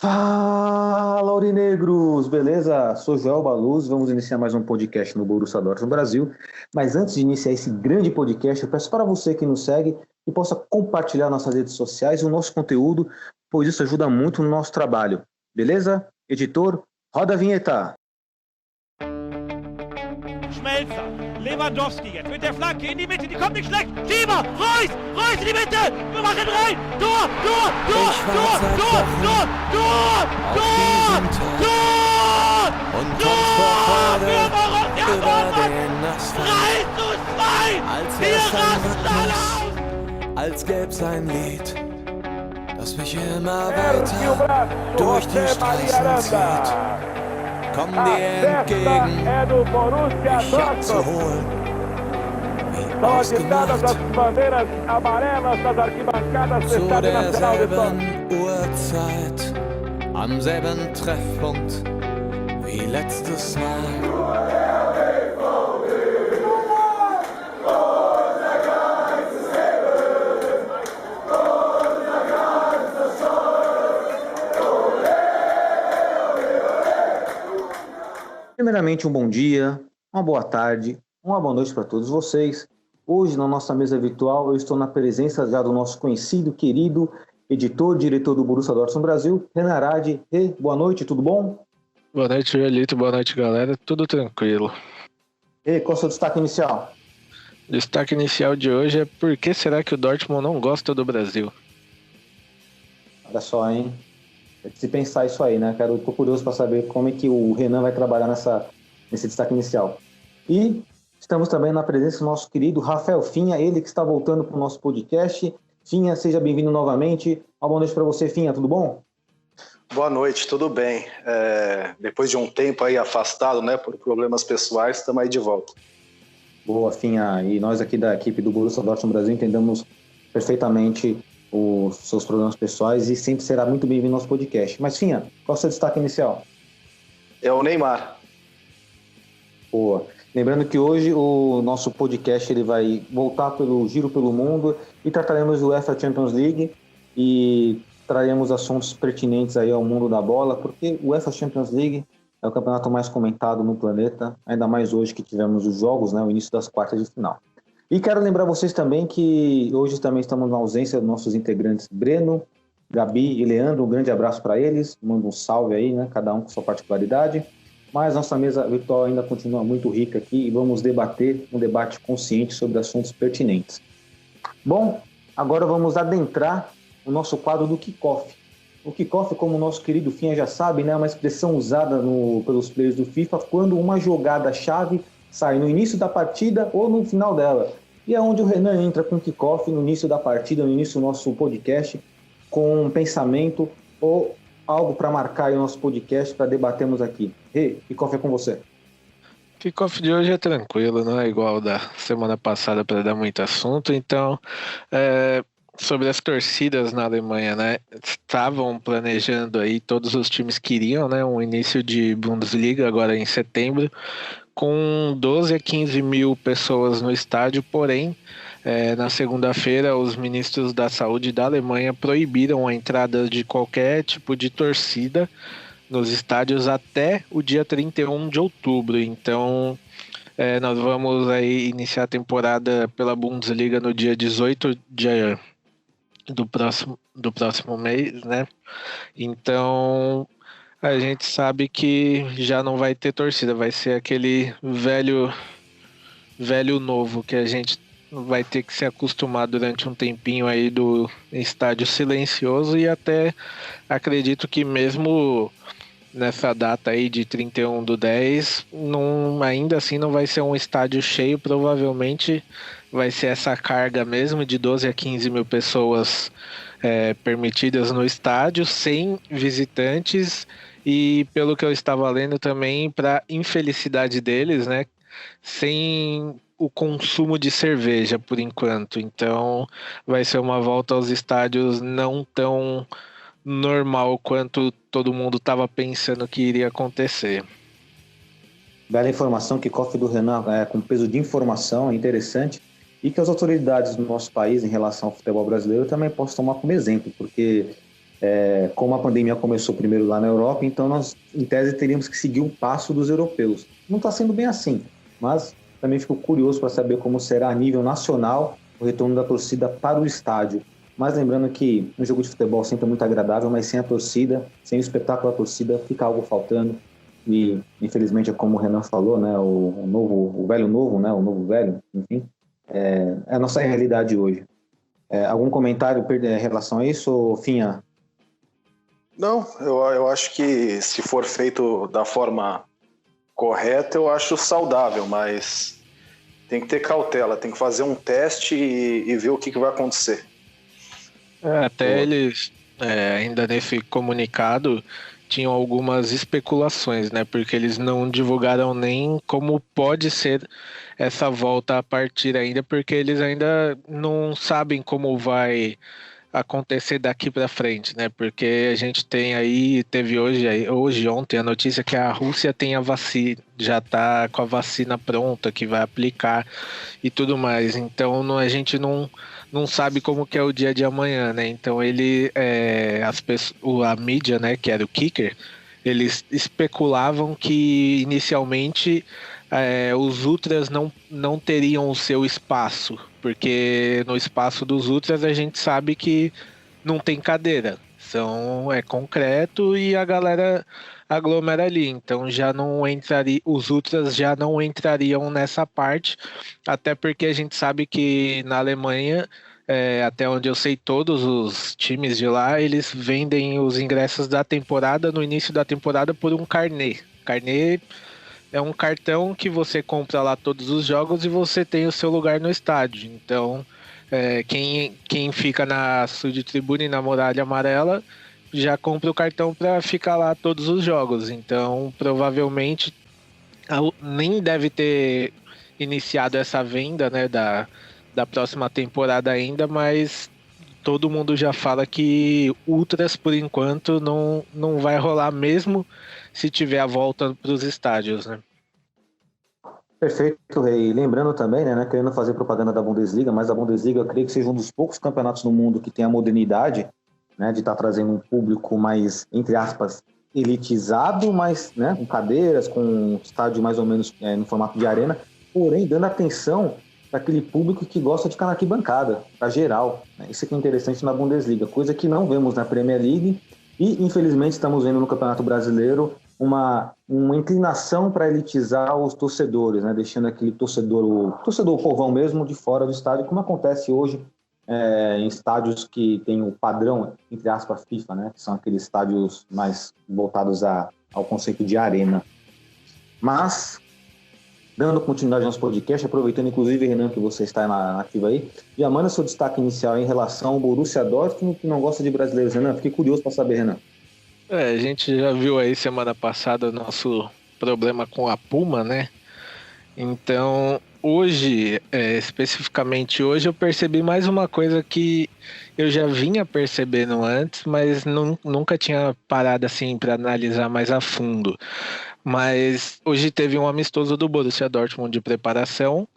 Fala, aurinegros! Beleza? Sou Joel Baluz, vamos iniciar mais um podcast no Borussia Dortmund Brasil. Mas antes de iniciar esse grande podcast, eu peço para você que nos segue que possa compartilhar nossas redes sociais e o nosso conteúdo, pois isso ajuda muito no nosso trabalho. Beleza? Editor, roda a vinheta! Schmelzer, Lewandowski jetzt mit der Flanke in die Mitte, die kommt nicht schlecht. Schieber, Reus in die Mitte, wir machen rein. Tor! Und kommt vor Freude Für über den Asphalt. 3:2, Als wir wär's ein rasten alle aus. Rhythmus, als gäb's ein Lied, das mich immer weiter durch die Straßen zieht. Komm dir entgegen, mich abzuholen, wie ausgemacht, zu derselben Uhrzeit, am selben Treffpunkt wie letztes Mal. Primeiramente, um bom dia, uma boa tarde, uma boa noite para todos vocês. Hoje, na nossa mesa virtual, eu estou na presença já do nosso conhecido, querido editor, diretor do Borussia Dortmund Brasil, Renan Aradi. Boa noite, tudo bom? Boa noite, Joelito. Boa noite, galera. Tudo tranquilo. Qual é o seu destaque inicial? O destaque inicial de hoje é por que será que o Dortmund não gosta do Brasil? Olha só, hein? É de se pensar isso aí, né? Estou curioso para saber como é que o Renan vai trabalhar nesse destaque inicial. E estamos também na presença do nosso querido Rafael Finha, ele que está voltando para o nosso podcast. Finha, seja bem-vindo novamente. Uma boa noite para você, Finha, tudo bom? Boa noite, tudo bem. Depois de um tempo aí afastado, né, por problemas pessoais, estamos aí de volta. Boa, Finha. E nós aqui da equipe do Borussia Dortmund Brasil entendemos perfeitamente os seus problemas pessoais e sempre será muito bem-vindo ao nosso podcast. Mas, Finha, qual é o seu destaque inicial? É o Neymar. Boa. Lembrando que hoje o nosso podcast ele vai voltar pelo giro pelo mundo e trataremos do UEFA Champions League e traremos assuntos pertinentes aí ao mundo da bola, porque o UEFA Champions League é o campeonato mais comentado no planeta, ainda mais hoje que tivemos os jogos, né, o início das quartas de final. E quero lembrar vocês também que hoje também estamos na ausência dos nossos integrantes Breno, Gabi e Leandro. Um grande abraço para eles, mando um salve aí, né, cada um com sua particularidade. Mas nossa mesa virtual ainda continua muito rica aqui e vamos debater um debate consciente sobre assuntos pertinentes. Bom, agora vamos adentrar o nosso quadro do kickoff. O kickoff, como o nosso querido Finha já sabe, né, é uma expressão usada pelos players do FIFA quando uma jogada-chave sai no início da partida ou no final dela. E é onde o Renan entra com o kickoff no início da partida, no início do nosso podcast, com um pensamento ou algo para marcar o nosso podcast para debatermos aqui. Kickoff é com você. O kickoff de hoje é tranquilo, não é igual da semana passada para dar muito assunto. Então, sobre as torcidas na Alemanha, né? Estavam planejando aí, todos os times queriam, né, um início de Bundesliga agora em setembro, com 12 a 15 mil pessoas no estádio, porém, na segunda-feira, os ministros da saúde da Alemanha proibiram a entrada de qualquer tipo de torcida nos estádios até o dia 31 de outubro. Então, nós vamos aí iniciar a temporada pela Bundesliga no dia 18 do próximo mês, né? Então, a gente sabe que já não vai ter torcida, vai ser aquele velho novo que a gente vai ter que se acostumar durante um tempinho aí do estádio silencioso, e até acredito que mesmo nessa data aí de 31/10, ainda assim não vai ser um estádio cheio, provavelmente vai ser essa carga mesmo de 12 a 15 mil pessoas permitidas no estádio, sem visitantes. E pelo que eu estava lendo também, para infelicidade deles, né, sem o consumo de cerveja por enquanto. Então vai ser uma volta aos estádios não tão normal quanto todo mundo estava pensando que iria acontecer. Bela informação, kickoff do Renan com peso de informação, é interessante. E que as autoridades do nosso país em relação ao futebol brasileiro também possam tomar como exemplo, porque Como a pandemia começou primeiro lá na Europa, então nós, em tese, teríamos que seguir o passo dos europeus. Não está sendo bem assim, mas também fico curioso para saber como será a nível nacional o retorno da torcida para o estádio. Mas lembrando que um jogo de futebol sempre é muito agradável, mas sem a torcida, sem o espetáculo da torcida, fica algo faltando. E, infelizmente, é como o Renan falou, né, o velho novo, né, o novo velho, enfim, é a nossa realidade hoje. Algum comentário em relação a isso, Finha? Não, eu acho que se for feito da forma correta, eu acho saudável, mas tem que ter cautela, tem que fazer um teste e ver o que vai acontecer. Até eles, ainda nesse comunicado, tinham algumas especulações, né? Porque eles não divulgaram nem como pode ser essa volta a partir ainda, porque eles ainda não sabem como vai acontecer daqui para frente, né? Porque a gente teve ontem a notícia que a Rússia tem a vacina, já está com a vacina pronta, que vai aplicar e tudo mais. Então a gente não sabe como que é o dia de amanhã, né? Então a mídia, né, que era o kicker, eles especulavam que inicialmente os ultras não teriam o seu espaço, porque no espaço dos ultras a gente sabe que não tem cadeira, é concreto e a galera aglomera ali, então já não entraria, os ultras já não entrariam nessa parte, até porque a gente sabe que na Alemanha, até onde eu sei, todos os times de lá, eles vendem os ingressos da temporada, no início da temporada, por um carnê. Carnê é um cartão que você compra lá todos os jogos e você tem o seu lugar no estádio. Então, quem fica na sub-tribuna e na muralha amarela já compra o cartão para ficar lá todos os jogos. Então, provavelmente, nem deve ter iniciado essa venda, né, da próxima temporada ainda, mas todo mundo já fala que ultras, por enquanto, não vai rolar mesmo se tiver a volta para os estádios, né? Perfeito, Rei. Lembrando também, né, querendo fazer propaganda da Bundesliga, mas a Bundesliga eu creio que seja um dos poucos campeonatos no mundo que tem a modernidade, né, de estar trazendo um público mais, entre aspas, elitizado, mas, né, com cadeiras, com um estádio mais ou menos no formato de arena, porém dando atenção para aquele público que gosta de ficar na arquibancada, para geral. Né? Isso aqui é interessante na Bundesliga, coisa que não vemos na Premier League e, infelizmente, estamos vendo no Campeonato Brasileiro uma inclinação para elitizar os torcedores, né? Deixando aquele torcedor povão mesmo, de fora do estádio, como acontece hoje em estádios que tem o padrão, entre aspas, FIFA, né? Que são aqueles estádios mais voltados ao conceito de arena. Mas, dando continuidade ao nosso podcast, aproveitando inclusive, Renan, que você está na ativa aí, já manda seu destaque inicial em relação ao Borussia Dortmund, que não gosta de brasileiros, Renan. Fiquei curioso para saber, Renan. A gente já viu aí semana passada o nosso problema com a Puma, né? Então, hoje, especificamente hoje, eu percebi mais uma coisa que eu já vinha percebendo antes, mas nunca tinha parado assim para analisar mais a fundo. Mas hoje teve um amistoso do Borussia Dortmund de preparação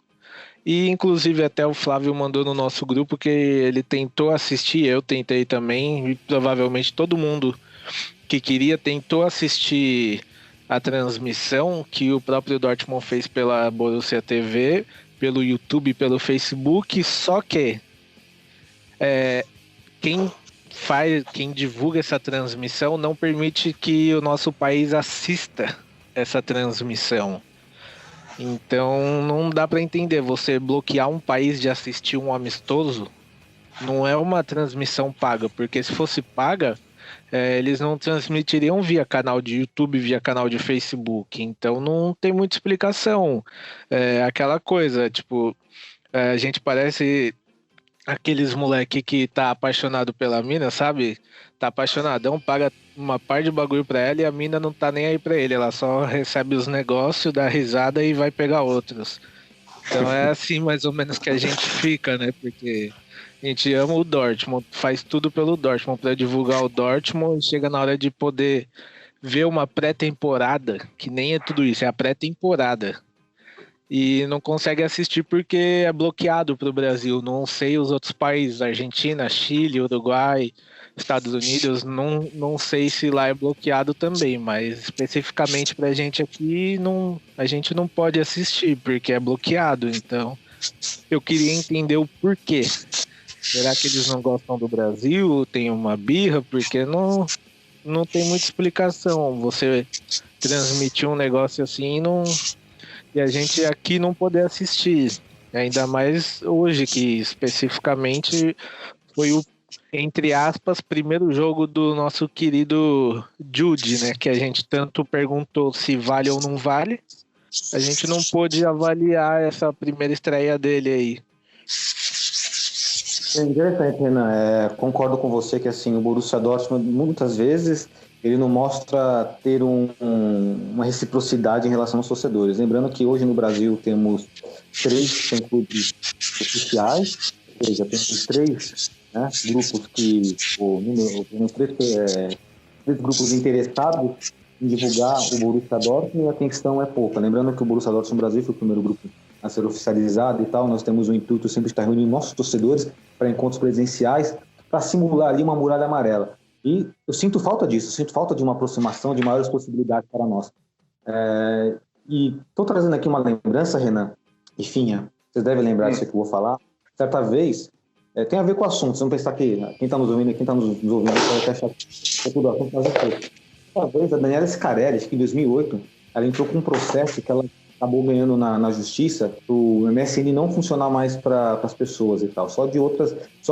e inclusive até o Flávio mandou no nosso grupo que ele tentou assistir, eu tentei também e provavelmente todo mundo que queria tentou assistir a transmissão que o próprio Dortmund fez pela Borussia TV, pelo YouTube, pelo Facebook, só que quem divulga essa transmissão não permite que o nosso país assista essa transmissão. Então não dá para entender, você bloquear um país de assistir um amistoso não é uma transmissão paga, porque se fosse paga, eles não transmitiriam via canal de YouTube, via canal de Facebook, então não tem muita explicação. Aquela coisa, tipo, a gente parece aqueles moleque que tá apaixonado pela mina, sabe? Tá apaixonadão, paga uma par de bagulho pra ela e a mina não tá nem aí pra ele, ela só recebe os negócios, dá risada e vai pegar outros. Então é assim mais ou menos que a gente fica, né? Porque a gente ama o Dortmund, faz tudo pelo Dortmund para divulgar o Dortmund e chega na hora de poder ver uma pré-temporada, que nem é tudo isso, é a pré-temporada. e não consegue assistir porque é bloqueado para o Brasil. Não sei os outros países, Argentina, Chile, Uruguai, Estados Unidos, não sei se lá é bloqueado também, mas especificamente para a gente aqui, a gente não pode assistir porque é bloqueado. Então, eu queria entender o porquê. Será que eles não gostam do Brasil? Tem uma birra? Porque não tem muita explicação. Você transmitir um negócio assim e a gente aqui não poder assistir. Ainda mais hoje, que especificamente foi o, entre aspas, primeiro jogo do nosso querido Jude, né? Que a gente tanto perguntou se vale ou não vale. A gente não pôde avaliar essa primeira estreia dele aí. É interessante, Renan. Concordo com você que assim, o Borussia Dortmund muitas vezes ele não mostra ter uma reciprocidade em relação aos torcedores. Lembrando que hoje no Brasil temos 3 clubes oficiais, ou seja, temos 3 grupos três grupos interessados em divulgar o Borussia Dortmund, e a atenção é pouca. Lembrando que o Borussia Dortmund Brasil foi o primeiro grupo a ser oficializado e tal, nós temos o intuito sempre de estar reunindo nossos torcedores para encontros presenciais, para simular ali uma muralha amarela. E eu sinto falta disso, sinto falta de uma aproximação, de maiores possibilidades para nós. E estou trazendo aqui uma lembrança, Renan e Finha, vocês devem lembrar disso que eu vou falar. Certa vez, tem a ver com o assunto, vocês vão pensar que quem está nos ouvindo, vai até achar que é tudo assunto, mas é coisa. Certa vez, a Daniela Scarelli, acho que em 2008, ela entrou com um processo que ela acabou ganhando na justiça, o MSN não funcionar mais para as pessoas e tal, só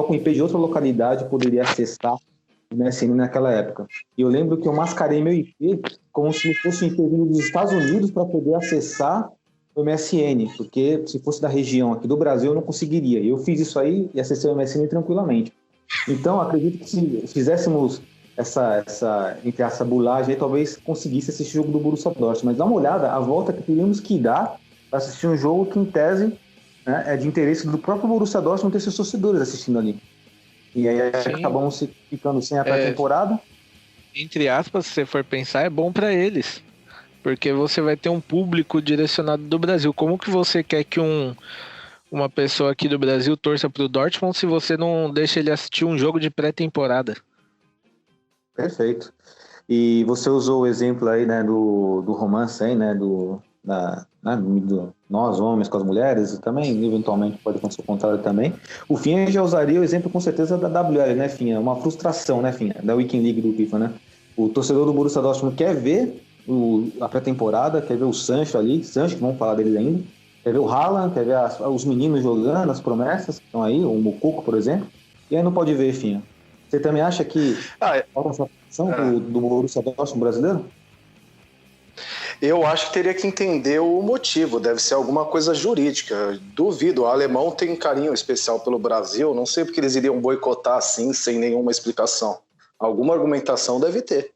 com IP de outra localidade poderia acessar o MSN naquela época. E eu lembro que eu mascarei meu IP como se fosse um IP vindo dos Estados Unidos para poder acessar o MSN, porque se fosse da região aqui do Brasil eu não conseguiria. Eu fiz isso aí e acessei o MSN tranquilamente. Então acredito que se fizéssemos essa bulagem aí, talvez conseguisse assistir o jogo do Borussia Dortmund. Mas dá uma olhada, a volta que teríamos que dar para assistir um jogo que, em tese, é de interesse do próprio Borussia Dortmund ter seus torcedores assistindo ali. E aí acabamos ficando sem a pré-temporada. Entre aspas, se você for pensar, é bom para eles. Porque você vai ter um público direcionado do Brasil. Como que você quer que uma pessoa aqui do Brasil torça pro Dortmund se você não deixa ele assistir um jogo de pré-temporada? Perfeito. E você usou o exemplo aí, né, do romance aí, né, do nós homens com as mulheres, e também eventualmente pode acontecer o contrário também. O Finha já usaria o exemplo com certeza da WL, né, Finha? Uma frustração, né, Finha? Da Weekend League do FIFA, né? O torcedor do Borussia Dortmund quer ver a pré-temporada, quer ver o Sancho ali, que vamos falar dele ainda, quer ver o Haaland, quer ver os meninos jogando, as promessas que estão aí, o Moukoko, por exemplo, e aí não pode ver, Finha. Você também acha que falta essa função do Borussia Dortmund brasileiro? Eu acho que teria que entender o motivo, deve ser alguma coisa jurídica. Duvido, o alemão tem um carinho especial pelo Brasil, não sei porque eles iriam boicotar assim, sem nenhuma explicação. Alguma argumentação deve ter.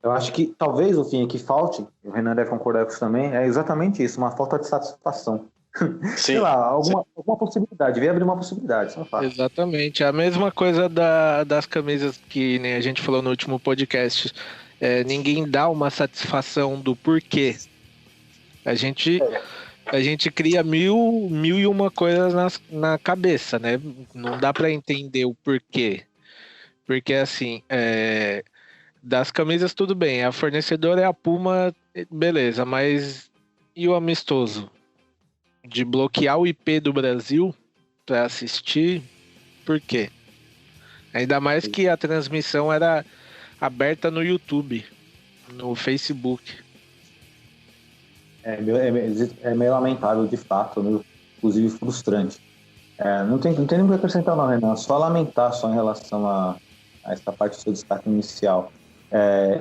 Eu acho que talvez o fim que falte, o Renan deve concordar com isso também, é exatamente isso, uma falta de satisfação. Sim, sei lá, alguma possibilidade, devia abrir uma possibilidade, só fala. Exatamente, a mesma coisa das camisas que nem a gente falou no último podcast. Ninguém dá uma satisfação do porquê. A gente cria mil e uma coisas na cabeça, né? Não dá para entender o porquê. Porque assim, das camisas tudo bem, a fornecedora é a Puma, beleza, mas e o amistoso? De bloquear o IP do Brasil para assistir, por quê? Ainda mais que a transmissão era aberta no YouTube, no Facebook. É meio lamentável, de fato, né? Inclusive frustrante. Não tem nem o que acrescentar não, Renan, só lamentar só em relação a essa parte do seu destaque inicial.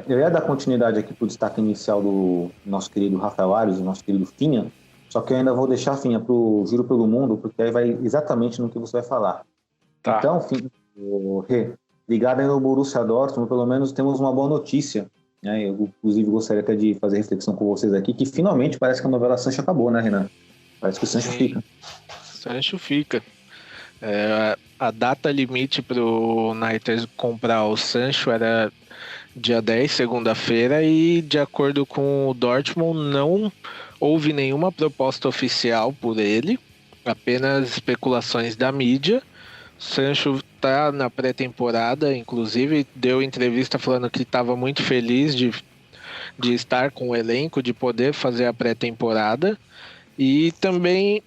Eu ia dar continuidade aqui para o destaque inicial do nosso querido Rafael Arias, do nosso querido Finha, só que eu ainda vou deixar, Finha, para o Giro pelo Mundo, porque aí vai exatamente no que você vai falar. Tá. Então, Finha, ligado aí no Borussia Dortmund, pelo menos temos uma boa notícia, né? Eu, inclusive, gostaria até de fazer reflexão com vocês aqui, que finalmente parece que a novela Sancho acabou, né, Renan? Parece que o Sancho fica. Sancho fica. A data limite para o United comprar o Sancho era dia 10, segunda-feira, e de acordo com o Dortmund, não houve nenhuma proposta oficial por ele, apenas especulações da mídia. Sancho está na pré-temporada, inclusive deu entrevista falando que estava muito feliz de estar com o elenco, de poder fazer a pré-temporada. E também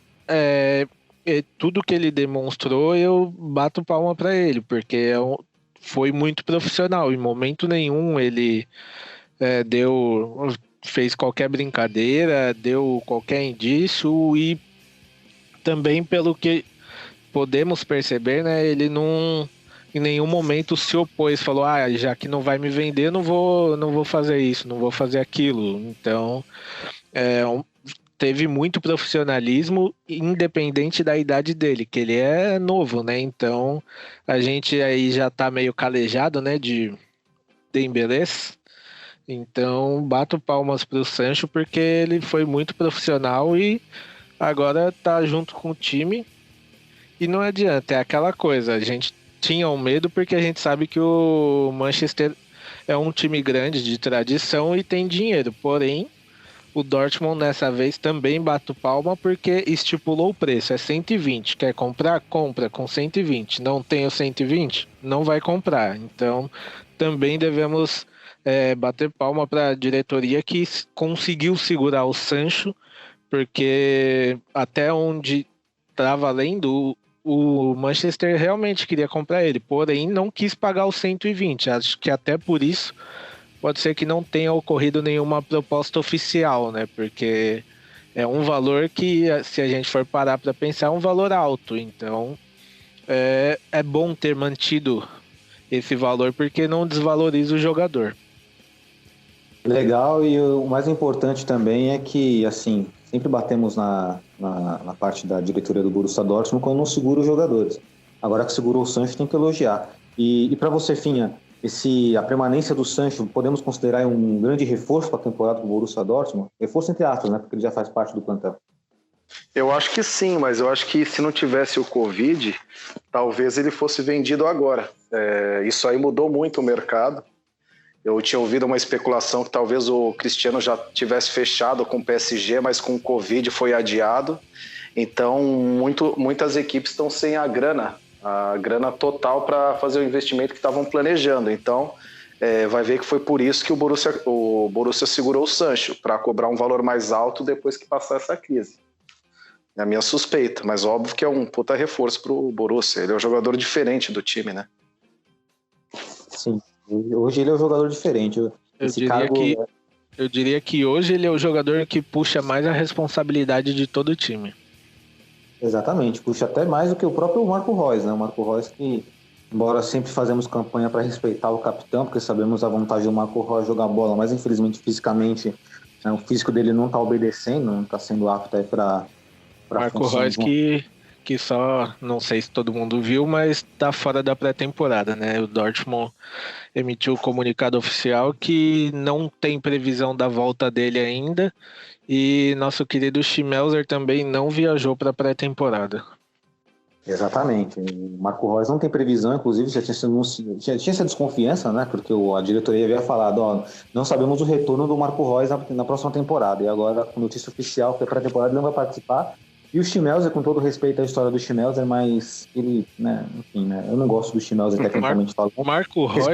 tudo que ele demonstrou, eu bato palma para ele, porque foi muito profissional. Em momento nenhum ele fez qualquer brincadeira, deu qualquer indício, e também pelo que podemos perceber, né, ele não em nenhum momento se opôs, falou, já que não vai me vender, não vou fazer isso, não vou fazer aquilo. Então, teve muito profissionalismo, independente da idade dele, que ele é novo, né? Então, a gente aí já tá meio calejado, né, de Dembélés. Então, bato palmas pro Sancho, porque ele foi muito profissional e agora tá junto com o time. E não adianta, é aquela coisa, a gente tinha um medo porque a gente sabe que o Manchester é um time grande de tradição e tem dinheiro, porém o Dortmund nessa vez também bate palma porque estipulou o preço, é 120, quer comprar? Compra com 120, não tem o 120? Não vai comprar, então também devemos bater palma para a diretoria que conseguiu segurar o Sancho, porque até onde estava lendo, o Manchester realmente queria comprar ele, porém não quis pagar os 120. Acho que até por isso pode ser que não tenha ocorrido nenhuma proposta oficial, né? Porque é um valor que, se a gente for parar para pensar, é um valor alto. Então é bom ter mantido esse valor, porque não desvaloriza o jogador. Legal, e o mais importante também é que, assim, sempre batemos na parte da diretoria do Borussia Dortmund quando não segura os jogadores. Agora que segurou o Sancho, tem que elogiar. E para você, Finha, a permanência do Sancho, podemos considerar um grande reforço para a temporada do Borussia Dortmund? Reforço entre aspas, né? Porque ele já faz parte do plantel. Eu acho que sim, mas eu acho que se não tivesse o Covid, talvez ele fosse vendido agora. Isso aí mudou muito o mercado. Eu tinha ouvido uma especulação que talvez o Cristiano já tivesse fechado com o PSG, mas com o Covid foi adiado. Então, muitas equipes estão sem a grana total para fazer o investimento que estavam planejando. Então, vai ver que foi por isso que o Borussia segurou o Sancho, para cobrar um valor mais alto depois que passar essa crise. É a minha suspeita, mas óbvio que é um puta reforço para o Borussia. Ele é um jogador diferente do time, né? Sim. Hoje ele é um jogador diferente. Eu diria que hoje ele é o jogador que puxa mais a responsabilidade de todo o time. Exatamente, puxa até mais do que o próprio Marco Reus, né? O Marco Reus que, embora sempre fazemos campanha para respeitar o capitão, porque sabemos a vontade do Marco Reus jogar bola, mas infelizmente fisicamente, né, o físico dele não está obedecendo, não está sendo apto aí para Marco Reus que só, não sei se todo mundo viu, mas tá fora da pré-temporada, né? O Dortmund emitiu o comunicado oficial que não tem previsão da volta dele ainda, e nosso querido Schmelzer também não viajou para a pré-temporada. Exatamente. O Marco Reus não tem previsão, inclusive já tinha essa desconfiança, né? Porque a diretoria havia falado, não sabemos o retorno do Marco Reus na próxima temporada, e agora com notícia oficial que a pré-temporada ele não vai participar. E o Schmelzer, com todo respeito à história do Schmelzer, mas ele, né, enfim, né, eu não gosto do Schmelzer tecnicamente falando. O Marco Reus,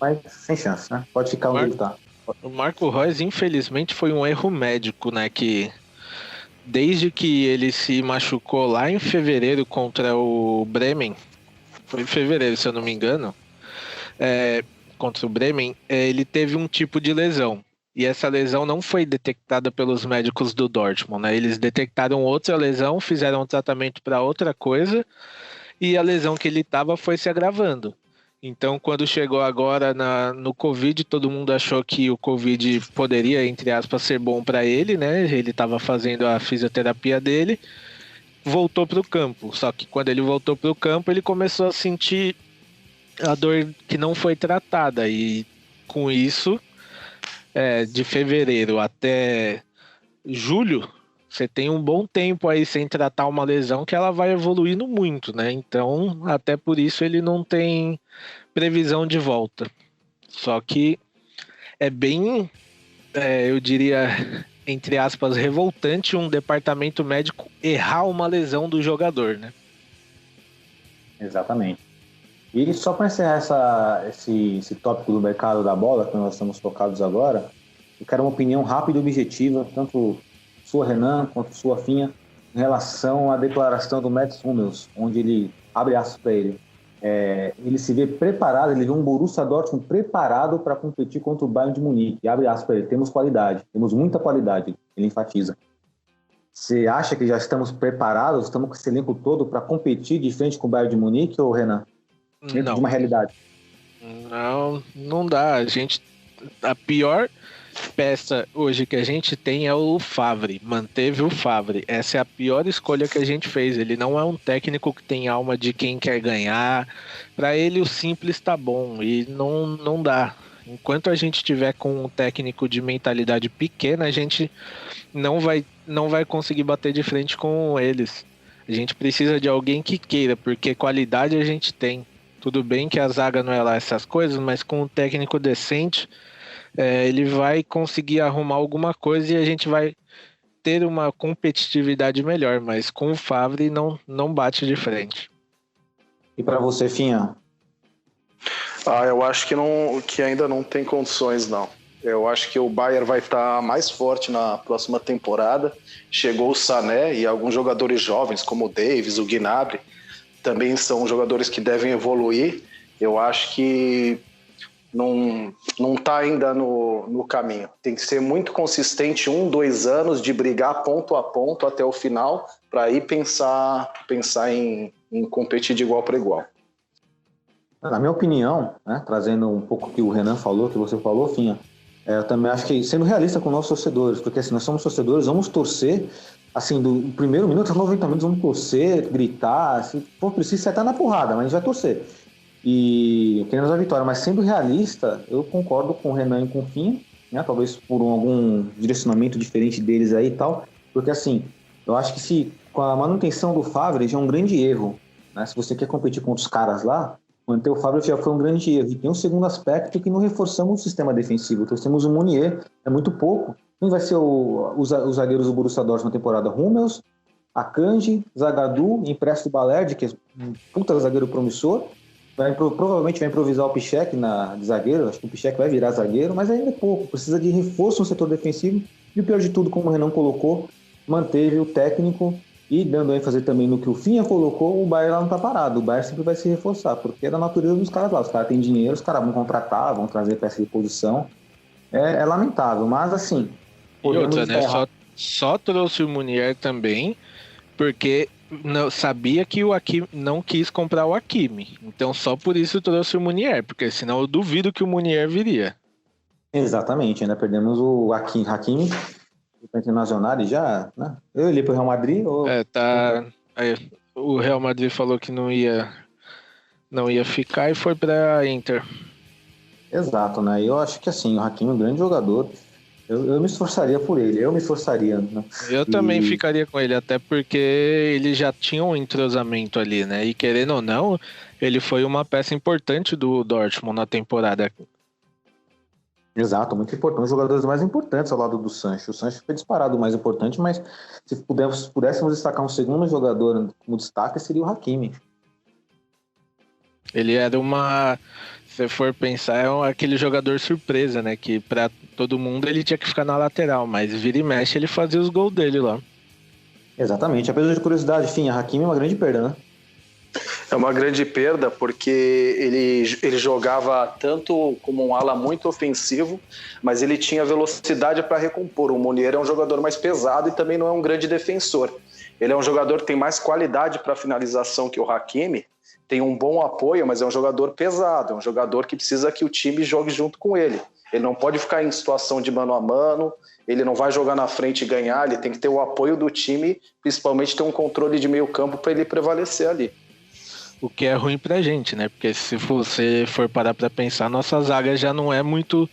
mas sem chance, né? Pode ficar onde ele tá. O Marco Reus, infelizmente, foi um erro médico, né? Que desde que ele se machucou lá em fevereiro contra o Bremen, foi em fevereiro, se eu não me engano, contra o Bremen, ele teve um tipo de lesão. E essa lesão não foi detectada pelos médicos do Dortmund, né? Eles detectaram outra lesão, fizeram um tratamento para outra coisa, e a lesão que ele estava foi se agravando. Então, quando chegou agora no Covid, todo mundo achou que o Covid poderia, entre aspas, ser bom para ele, né? Ele estava fazendo a fisioterapia dele, voltou para o campo. Só que quando ele voltou para o campo, ele começou a sentir a dor que não foi tratada. E com isso, de fevereiro até julho, você tem um bom tempo aí sem tratar uma lesão que ela vai evoluindo muito, né? Então, até por isso ele não tem previsão de volta. Só que é bem, eu diria, entre aspas, revoltante um departamento médico errar uma lesão do jogador, né? Exatamente. E só para encerrar esse tópico do mercado da bola, que nós estamos focados agora, eu quero uma opinião rápida e objetiva, tanto sua, Renan, quanto sua, Finha, em relação à declaração do Mats Hummels, onde ele, abre aspas para ele, ele se vê preparado, ele vê um Borussia Dortmund preparado para competir contra o Bayern de Munique. Abre aspas para ele, temos qualidade, temos muita qualidade, ele enfatiza. Você acha que já estamos preparados, estamos com esse elenco todo para competir de frente com o Bayern de Munique, ou Renan? Dentro de uma realidade. Não dá. A pior peça hoje que a gente tem é o Favre. Manteve o Favre. Essa é a pior escolha que a gente fez. Ele não é um técnico que tem alma de quem quer ganhar. Para ele o simples tá bom. E não dá. Enquanto a gente tiver com um técnico de mentalidade pequena, a gente não vai conseguir bater de frente com eles. A gente precisa de alguém que queira, porque qualidade a gente tem. Tudo bem que a zaga não é lá essas coisas, mas com um técnico decente, ele vai conseguir arrumar alguma coisa e a gente vai ter uma competitividade melhor, mas com o Favre não bate de frente. E para você, Finha? Eu acho que ainda não tem condições, não. Eu acho que o Bayern vai estar mais forte na próxima temporada. Chegou o Sané e alguns jogadores jovens, como o Davies, o Gnabry, também são jogadores que devem evoluir. Eu acho que não está ainda no caminho. Tem que ser muito consistente, 2 anos de brigar ponto a ponto até o final, para aí pensar em competir de igual para igual. Na minha opinião, né, trazendo um pouco o que o Renan falou, que você falou, Finha, eu também acho que sendo realista com nossos torcedores, porque assim, nós somos torcedores, vamos torcer, assim, do primeiro minuto aos 90 minutos, vamos torcer, gritar, se for preciso, você tá na porrada, mas a gente vai torcer. E queremos a vitória, mas sendo realista, eu concordo com o Renan e com o Finha, né, talvez por algum direcionamento diferente deles aí e tal, porque assim, eu acho que se com a manutenção do Favre já é um grande erro, né, se você quer competir contra os caras lá, manter o Favre já foi um grande erro. E tem um segundo aspecto que não reforçamos o sistema defensivo. Então, temos o Meunier, é muito pouco. Quem vai ser os zagueiros do Borussia Dortmund na temporada? Hummels, Akanji, Zagadou, empréstimo Balerdi, que é um puta zagueiro promissor. Provavelmente vai improvisar o Piszczek de zagueiro. Acho que o Piszczek vai virar zagueiro, mas ainda é pouco. Precisa de reforço no setor defensivo. E o pior de tudo, como o Renan colocou, manteve o técnico. E dando ênfase também no que o Finha colocou, o Bayern lá não tá parado. O Bayern sempre vai se reforçar, porque é da natureza dos caras lá. Os caras têm dinheiro, os caras vão contratar, vão trazer peça de posição. É lamentável, mas assim... E outra, né? Só trouxe o Meunier também, porque sabia que o Hakimi não quis comprar o Hakimi. Então só por isso trouxe o Meunier, porque senão eu duvido que o Meunier viria. Exatamente, ainda perdemos o Hakimi. Para Internacional já, né? Eu li pro Real Madrid ou... o Real Madrid falou que não ia ficar e foi para Inter. Exato, né? Eu acho que assim, o Hakimi é um grande jogador. Eu me esforçaria por ele, né? Eu também ficaria com ele, até porque ele já tinha um entrosamento ali, né? E querendo ou não, ele foi uma peça importante do Dortmund na temporada. Exato, muito importante. Um dos jogadores mais importantes ao lado do Sancho. O Sancho foi disparado o mais importante, mas se pudéssemos destacar um segundo jogador como destaque, seria o Hakimi. Ele era se for pensar, aquele jogador surpresa, né? Que pra todo mundo ele tinha que ficar na lateral, mas vira e mexe ele fazia os gols dele lá. Exatamente. Apesar de curiosidade, Finha, Hakimi é uma grande perda, né? É uma grande perda porque ele jogava tanto como um ala muito ofensivo, mas ele tinha velocidade para recompor. O Meunier é um jogador mais pesado e também não é um grande defensor. Ele é um jogador que tem mais qualidade para finalização que o Hakimi, tem um bom apoio, mas é um jogador pesado, é um jogador que precisa que o time jogue junto com ele. Ele não pode ficar em situação de mano a mano, ele não vai jogar na frente e ganhar, ele tem que ter o apoio do time, principalmente ter um controle de meio campo para ele prevalecer ali. O que é ruim pra gente, né? Porque se você for parar pra pensar, nossa zaga já não é muito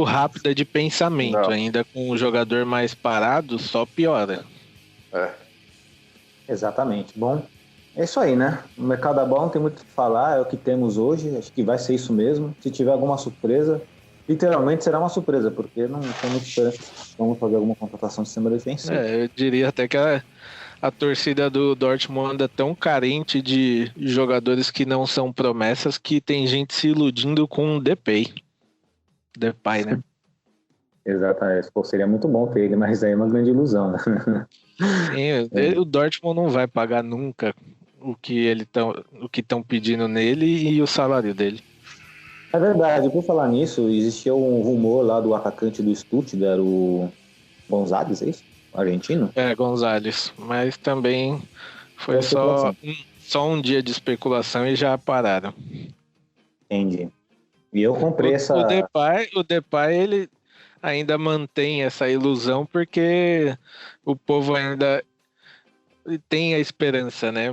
rápida de pensamento. Não. Ainda com o jogador mais parado, só piora. Exatamente. Bom, É isso aí, né? O mercado é bom, não tem muito o que falar, é o que temos hoje, acho que vai ser isso mesmo. Se tiver alguma surpresa, literalmente será uma surpresa, porque não tem muita esperança que vamos fazer alguma contratação de sistema defensivo. Eu diria até que a torcida do Dortmund anda tão carente de jogadores que não são promessas que tem gente se iludindo com o Depay, né? Exatamente. Pô, seria muito bom ter ele, mas aí é uma grande ilusão, né? Sim, o Dortmund não vai pagar nunca o que estão pedindo nele e o salário dele. É verdade, por falar nisso, existia um rumor lá do atacante do Stuttgart, o Gonzalez, é isso? O argentino? Gonzalez, mas também foi só um dia de especulação e já pararam. Entendi. E eu comprei O Depay, ele ainda mantém essa ilusão porque o povo ainda tem a esperança, né?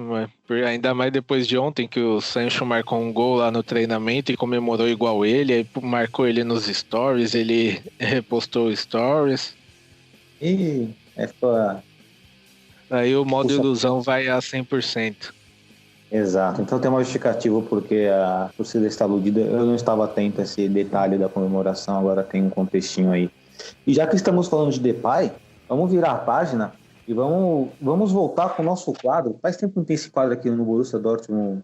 Ainda mais depois de ontem que o Sancho marcou um gol lá no treinamento e comemorou igual ele, aí marcou ele nos stories, ele repostou stories. E aí o modo ilusão vai a 100%. Exato, então tem uma justificativa porque a torcida está iludida. Eu não estava atento a esse detalhe da comemoração, agora tem um contextinho aí. E já que estamos falando de Depay, vamos virar a página e vamos voltar com o nosso quadro. Faz tempo que não tem esse quadro aqui no Borussia Dortmund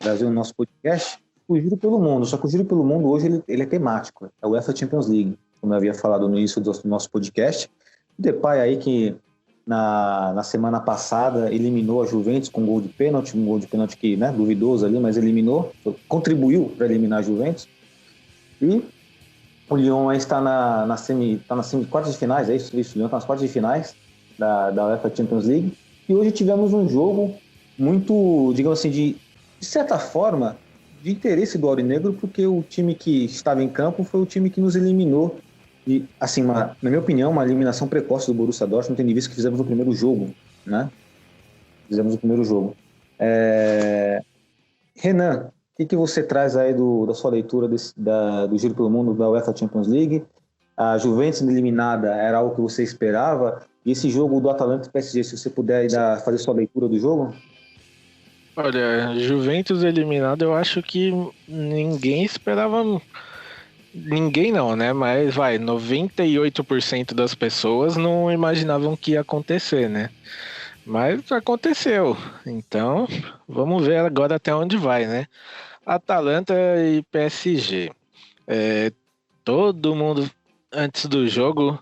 Brasil, no nosso podcast, o Giro pelo Mundo. Só que o Giro pelo Mundo hoje ele é temático, é o UEFA Champions League, como eu havia falado no início do nosso podcast. O Depay aí que na semana passada eliminou a Juventus com um gol de pênalti que, né, duvidoso ali, mas eliminou, contribuiu para eliminar a Juventus. E o Lyon aí está na quartas de finais, é isso? O Lyon está nas quartas de finais da UEFA Champions League. E hoje tivemos um jogo muito, digamos assim, de certa forma, de interesse do Aurinegro, porque o time que estava em campo foi o time que nos eliminou. E, assim, na minha opinião, uma eliminação precoce do Borussia Dortmund, tendo em vista que fizemos o primeiro jogo, né? Fizemos o primeiro jogo. Renan, o que você traz aí da sua leitura do Giro pelo Mundo da UEFA Champions League? A Juventus eliminada era algo que você esperava? E esse jogo do Atalanta e PSG, se você puder fazer sua leitura do jogo? Olha, Juventus eliminada, eu acho que ninguém esperava. Ninguém não, né? Mas 98% das pessoas não imaginavam que ia acontecer, né? Mas aconteceu. Então, vamos ver agora até onde vai, né? Atalanta e PSG. Todo mundo, antes do jogo,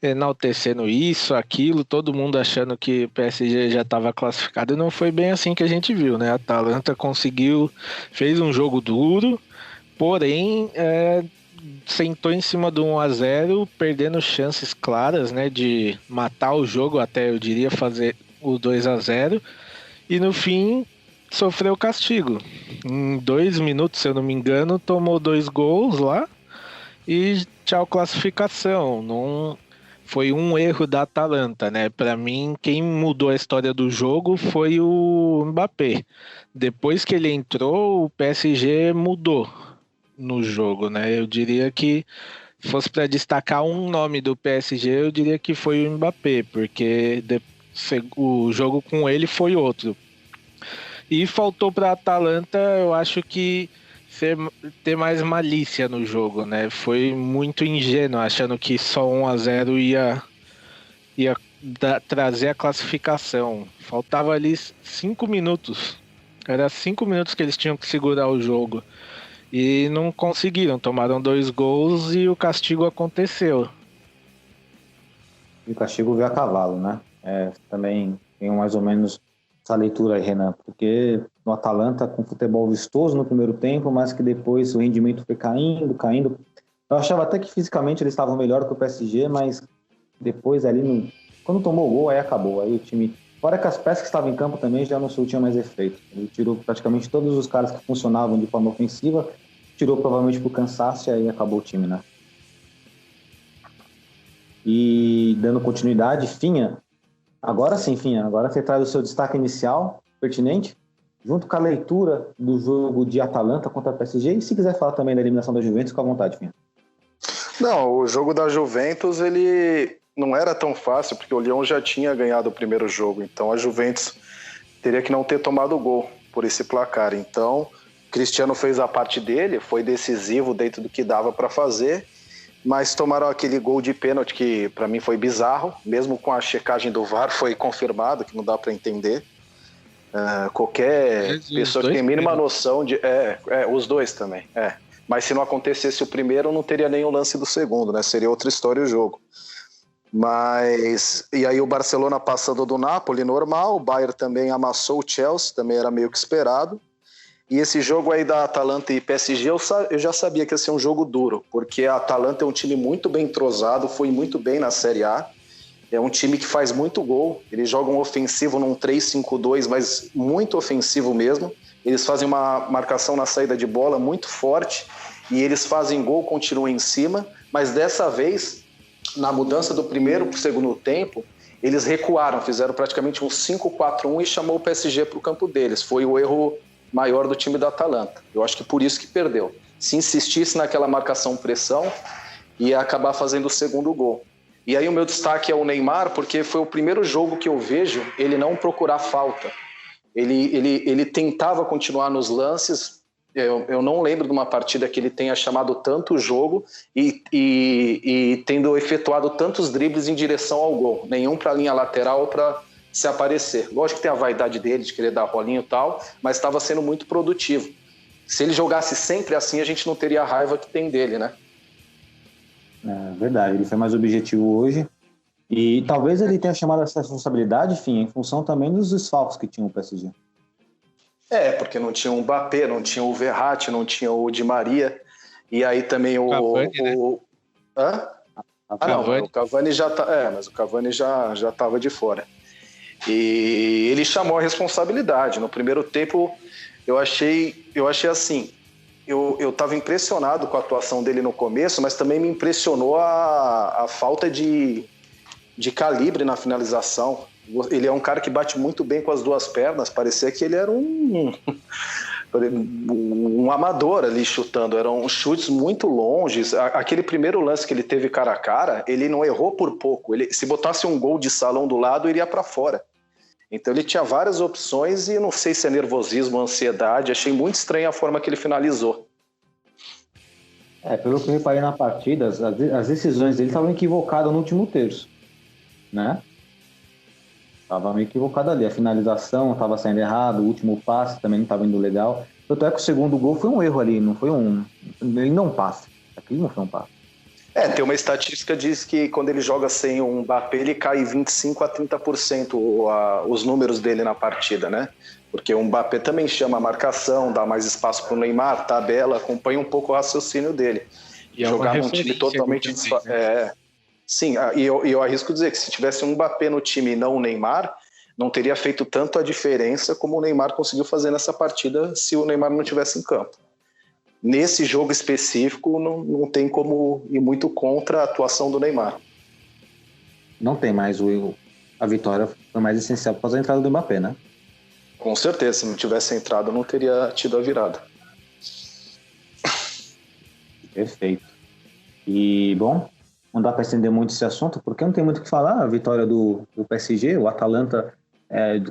enaltecendo isso, aquilo, todo mundo achando que o PSG já estava classificado. E não foi bem assim que a gente viu, né? A Atalanta fez um jogo duro, porém, sentou em cima do 1-0, perdendo chances claras, né, de matar o jogo, até eu diria fazer o 2-0, e no fim sofreu castigo. Em 2 minutos, se eu não me engano, tomou 2 gols lá e tchau classificação. Não foi um erro da Atalanta, né? Para mim, quem mudou a história do jogo foi o Mbappé. Depois que ele entrou, o PSG mudou no jogo, né? Eu diria que, fosse para destacar um nome do PSG, eu diria que foi o Mbappé, porque o jogo com ele foi outro. E faltou para a Atalanta, eu acho que ter mais malícia no jogo, né? Foi muito ingênuo, achando que só 1-0 ia trazer a classificação. Faltava ali 5 minutos. Era 5 minutos que eles tinham que segurar o jogo. E não conseguiram, tomaram 2 gols e o castigo aconteceu. E o castigo veio a cavalo, né? Também tem mais ou menos essa leitura aí, Renan, porque no Atalanta, com futebol vistoso no primeiro tempo, mas que depois o rendimento foi caindo. Eu achava até que fisicamente eles estavam melhor que o PSG, mas depois ali, quando tomou o gol, aí acabou. Aí o time, fora que as peças que estavam em campo também já não surtiam mais efeito. Ele tirou praticamente todos os caras que funcionavam de forma ofensiva, tirou provavelmente por cansaço e aí acabou o time, né? E dando continuidade, Finha, agora sim, Finha, agora você traz o seu destaque inicial, pertinente, junto com a leitura do jogo de Atalanta contra a PSG, e se quiser falar também da eliminação da Juventus, fica à vontade, Finha. Não, o jogo da Juventus, ele não era tão fácil, porque o Lyon já tinha ganhado o primeiro jogo, então a Juventus teria que não ter tomado o gol por esse placar. Então, o Cristiano fez a parte dele, foi decisivo dentro do que dava para fazer, mas tomaram aquele gol de pênalti que para mim foi bizarro, mesmo com a checagem do VAR foi confirmado, que não dá para entender. Qualquer pessoa que tem mínima noção de... os dois também, Mas se não acontecesse o primeiro, não teria nem o lance do segundo, né? Seria outra história o jogo. E aí o Barcelona passando do Napoli, normal, o Bayern também amassou o Chelsea, também era meio que esperado. E esse jogo aí da Atalanta e PSG, eu já sabia que ia ser um jogo duro, porque a Atalanta é um time muito bem entrosado, foi muito bem na Série A, é um time que faz muito gol, eles jogam ofensivo num 3-5-2, mas muito ofensivo mesmo, eles fazem uma marcação na saída de bola muito forte, e eles fazem gol, continuam em cima, mas dessa vez... Na mudança do primeiro para o segundo tempo, eles recuaram, fizeram praticamente um 5-4-1 e chamou o PSG para o campo deles. Foi o erro maior do time da Atalanta. Eu acho que por isso que perdeu. Se insistisse naquela marcação-pressão, ia acabar fazendo o segundo gol. E aí o meu destaque é o Neymar, porque foi o primeiro jogo que eu vejo ele não procurar falta. Ele tentava continuar nos lances. Eu não lembro de uma partida que ele tenha chamado tanto o jogo e tendo efetuado tantos dribles em direção ao gol. Nenhum para a linha lateral para se aparecer. Lógico que tem a vaidade dele de querer dar rolinho e tal, mas estava sendo muito produtivo. Se ele jogasse sempre assim, a gente não teria a raiva que tem dele, né? É verdade, ele foi mais objetivo hoje. E talvez ele tenha chamado essa responsabilidade, enfim, em função também dos desfalques que tinha o PSG. Porque não tinha o Mbappé, não tinha o Verratti, não tinha o Di Maria, e aí também o Cavani, né? Hã? O Cavani já tá, mas o Cavani já estava de fora. E ele chamou a responsabilidade. No primeiro tempo, eu achei assim, eu estava impressionado com a atuação dele no começo, mas também me impressionou a falta de calibre na finalização. Ele é um cara que bate muito bem com as duas pernas, parecia que ele era um amador ali chutando, eram chutes muito longes. Aquele primeiro lance que ele teve cara a cara, ele não errou por pouco, se botasse um gol de salão do lado, iria para fora. Então ele tinha várias opções e não sei se é nervosismo, ansiedade, achei muito estranha a forma que ele finalizou. Pelo que eu reparei na partida, as decisões dele estavam equivocadas no último terço, né? Estava meio equivocado ali, a finalização estava saindo errado, o último passe também não estava indo legal. Tanto é que o segundo gol foi um erro ali, não foi ele não passa. Aquilo não foi um passe. Tem uma estatística que diz que quando ele joga sem um Mbappé, ele cai 25% a 30% os números dele na partida, né? Porque o Mbappé também chama a marcação, dá mais espaço para o Neymar, tabela, acompanha um pouco o raciocínio dele. E jogar num time totalmente... Sim, e eu arrisco dizer que se tivesse um Mbappé no time e não o Neymar, não teria feito tanto a diferença como o Neymar conseguiu fazer nessa partida se o Neymar não estivesse em campo. Nesse jogo específico, não tem como ir muito contra a atuação do Neymar. Não tem mais a vitória foi mais essencial por causa da entrada do Mbappé, né? Com certeza, se não tivesse entrado, não teria tido a virada. Perfeito. E, bom... Não dá para estender muito esse assunto, porque não tem muito o que falar. A vitória do PSG, o Atalanta,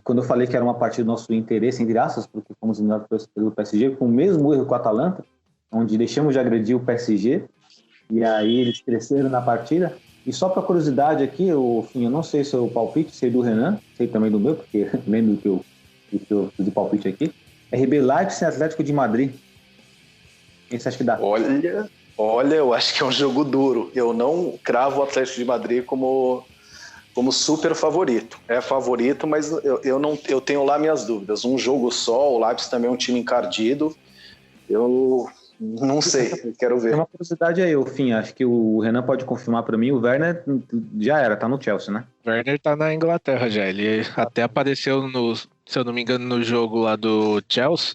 quando eu falei que era uma partida do nosso interesse, entre aspas, porque fomos eliminados pelo PSG, com o mesmo erro com o Atalanta, onde deixamos de agredir o PSG, e aí eles cresceram na partida. E só para curiosidade aqui, eu não sei se é o palpite, sei do Renan, sei também do meu, porque lembro que eu fiz o palpite aqui. RB Leipzig e Atlético de Madrid. Quem você acha que dá? Olha, eu acho que é um jogo duro. Eu não cravo o Atlético de Madrid como super favorito. É favorito, mas eu tenho lá minhas dúvidas. Um jogo só, o Leipzig também é um time encardido. Eu não sei, quero ver. Tem uma curiosidade aí, acho que o Renan pode confirmar para mim. O Werner já era, tá no Chelsea, né? O Werner tá na Inglaterra já. Ele até apareceu, se eu não me engano, no jogo lá do Chelsea.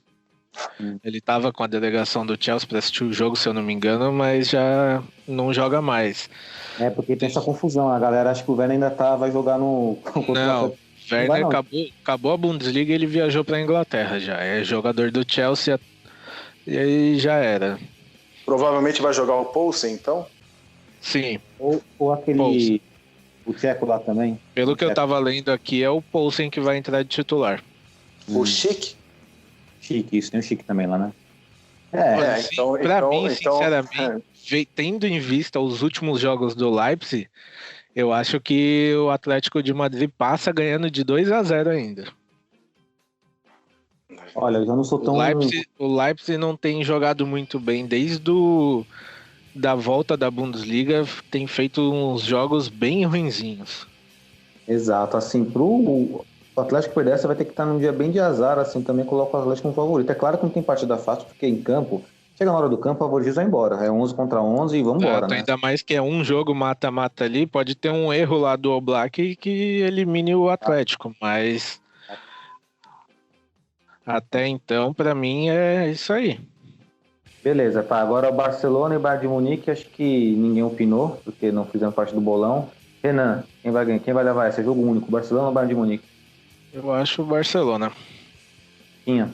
Ele estava com a delegação do Chelsea para assistir o jogo, se eu não me engano, mas já não joga mais. Porque tem essa confusão. A galera acha que o Werner ainda vai jogar no... Não, o Werner acabou a Bundesliga e ele viajou para a Inglaterra já. É jogador do Chelsea e aí já era. Provavelmente vai jogar o Poulsen, então? Sim. Ou aquele... Poulsen. O tcheco lá também. Pelo que eu tava lendo aqui, é o Poulsen que vai entrar de titular. O Chique? Chique, isso, tem o Chique também lá, né? Olha, pra mim, então, sinceramente, tendo em vista os últimos jogos do Leipzig, eu acho que o Atlético de Madrid passa ganhando de 2-0 ainda. Olha, eu já não sou tão... O Leipzig não tem jogado muito bem desde da volta da Bundesliga, tem feito uns jogos bem ruinzinhos. Exato, assim, pro Atlético perder, você vai ter que estar num dia bem de azar, assim, também coloca o Atlético como favorito. É claro que não tem partida fácil, porque em campo, chega na hora do campo, o favoritismo vai embora. É 11 contra 11 e vamos embora, né? Ainda mais que é um jogo mata-mata ali, pode ter um erro lá do Oblak que elimine o Atlético, mas até então, pra mim, é isso aí. Beleza, tá. Agora o Barcelona e o Bayern de Munique, acho que ninguém opinou, porque não fizeram parte do bolão. Renan, quem vai levar esse? É jogo único, Barcelona ou Bayern de Munique? Eu acho o Barcelona. Tinha.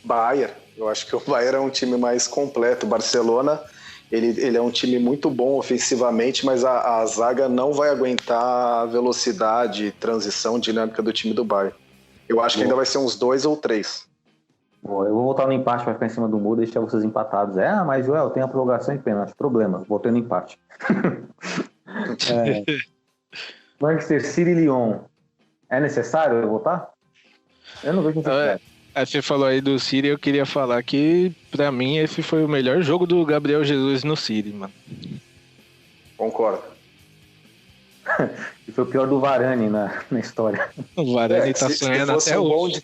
Bayern. Eu acho que o Bayern é um time mais completo. O Barcelona, ele é um time muito bom ofensivamente, mas a zaga não vai aguentar a velocidade, transição, dinâmica do time do Bayern. Eu acho que ainda vai ser uns 2 ou 3. Boa, eu vou voltar no empate para ficar em cima do muro e deixar vocês empatados. Mas Joel, tem a prorrogação e pênalti. Problema, voltei no empate. Manchester City e Lyon. É necessário eu voltar? Eu não vejo necessidade. Você falou aí do City, eu queria falar que, pra mim, esse foi o melhor jogo do Gabriel Jesus no City, mano. Concordo. E foi o pior do Varane na história. O Varane tá sonhando até hoje.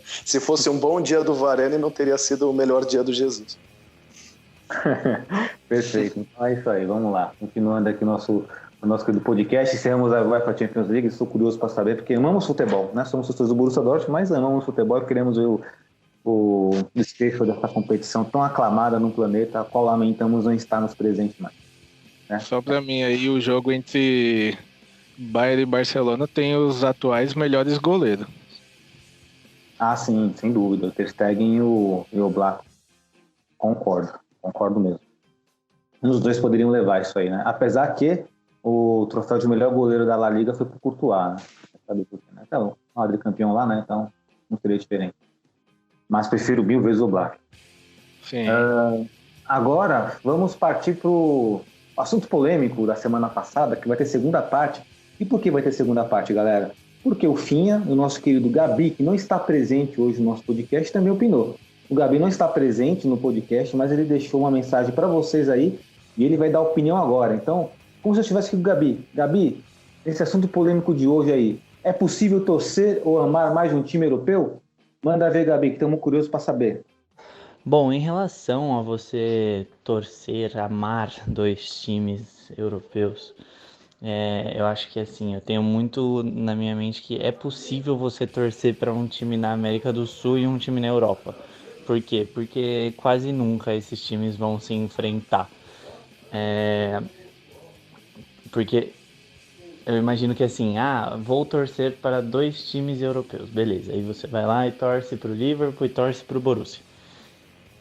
Se fosse um bom dia do Varane, não teria sido o melhor dia do Jesus. Perfeito. Então é isso aí, vamos lá. Continuando aqui o nosso querido podcast, encerramos a UEFA Champions League. Estou curioso para saber, porque amamos futebol, né? Somos torcedores do Borussia Dortmund, mas amamos futebol e queremos ver o desfecho dessa competição tão aclamada no planeta, a qual lamentamos não estar nos presentes mais. Né? Só para mim aí, o jogo entre Bayern e Barcelona tem os atuais melhores goleiros. Ah, sim, sem dúvida. O Ter Stegen e o Oblak. Concordo mesmo. Os dois poderiam levar isso aí, né? Apesar que o troféu de melhor goleiro da La Liga foi pro Courtois, né? Sabe por quê, né? Então, o Madrid campeão lá, né? Então, não seria diferente. Mas prefiro 1000 vezes o Oblak. Sim. Agora, vamos partir pro assunto polêmico da semana passada, que vai ter segunda parte. E por que vai ter segunda parte, galera? Porque o Finha, o nosso querido Gabi, que não está presente hoje no nosso podcast, também opinou. O Gabi não está presente no podcast, mas ele deixou uma mensagem para vocês aí e ele vai dar opinião agora. Então, como se eu estivesse aqui com o Gabi. Gabi, esse assunto polêmico de hoje aí, é possível torcer ou amar mais um time europeu? Manda ver, Gabi, que estamos curiosos para saber. Bom, em relação a você torcer, amar 2 times europeus, eu acho que assim, eu tenho muito na minha mente que é possível você torcer para um time na América do Sul e um time na Europa. Por quê? Porque quase nunca esses times vão se enfrentar. Porque eu imagino que assim, vou torcer para 2 times europeus, beleza. Aí você vai lá e torce para o Liverpool e torce para o Borussia.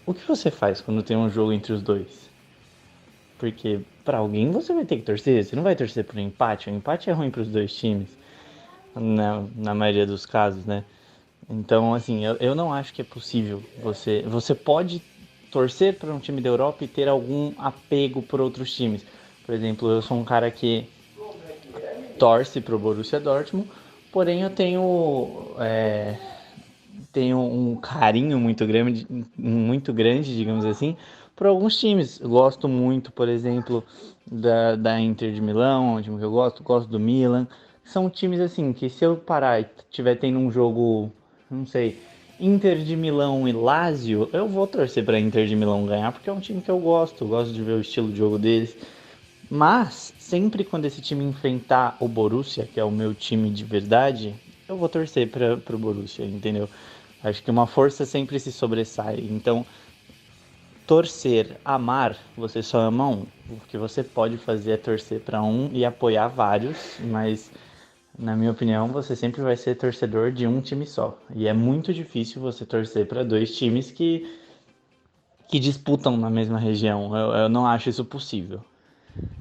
O que você faz quando tem um jogo entre os dois? Porque para alguém você vai ter que torcer, você não vai torcer por um empate. O empate é ruim para os 2 times, na maioria dos casos, né? Então, assim, eu não acho que é possível. Você pode torcer para um time da Europa e ter algum apego por outros times. Por exemplo, eu sou um cara que torce para o Borussia Dortmund, porém eu tenho um carinho muito grande, digamos assim, por alguns times. Eu gosto muito, por exemplo, da Inter de Milão, um time que eu gosto do Milan. São times assim que se eu parar e estiver tendo um jogo, não sei, Inter de Milão e Lazio, eu vou torcer para Inter de Milão ganhar, porque é um time que eu gosto de ver o estilo de jogo deles. Mas sempre quando esse time enfrentar o Borussia, que é o meu time de verdade, eu vou torcer para o Borussia, entendeu? Acho que uma força sempre se sobressai. Então, torcer, amar, você só ama um. O que você pode fazer é torcer para um e apoiar vários, mas na minha opinião, você sempre vai ser torcedor de um time só. E é muito difícil você torcer para 2 times que disputam na mesma região. Eu não acho isso possível.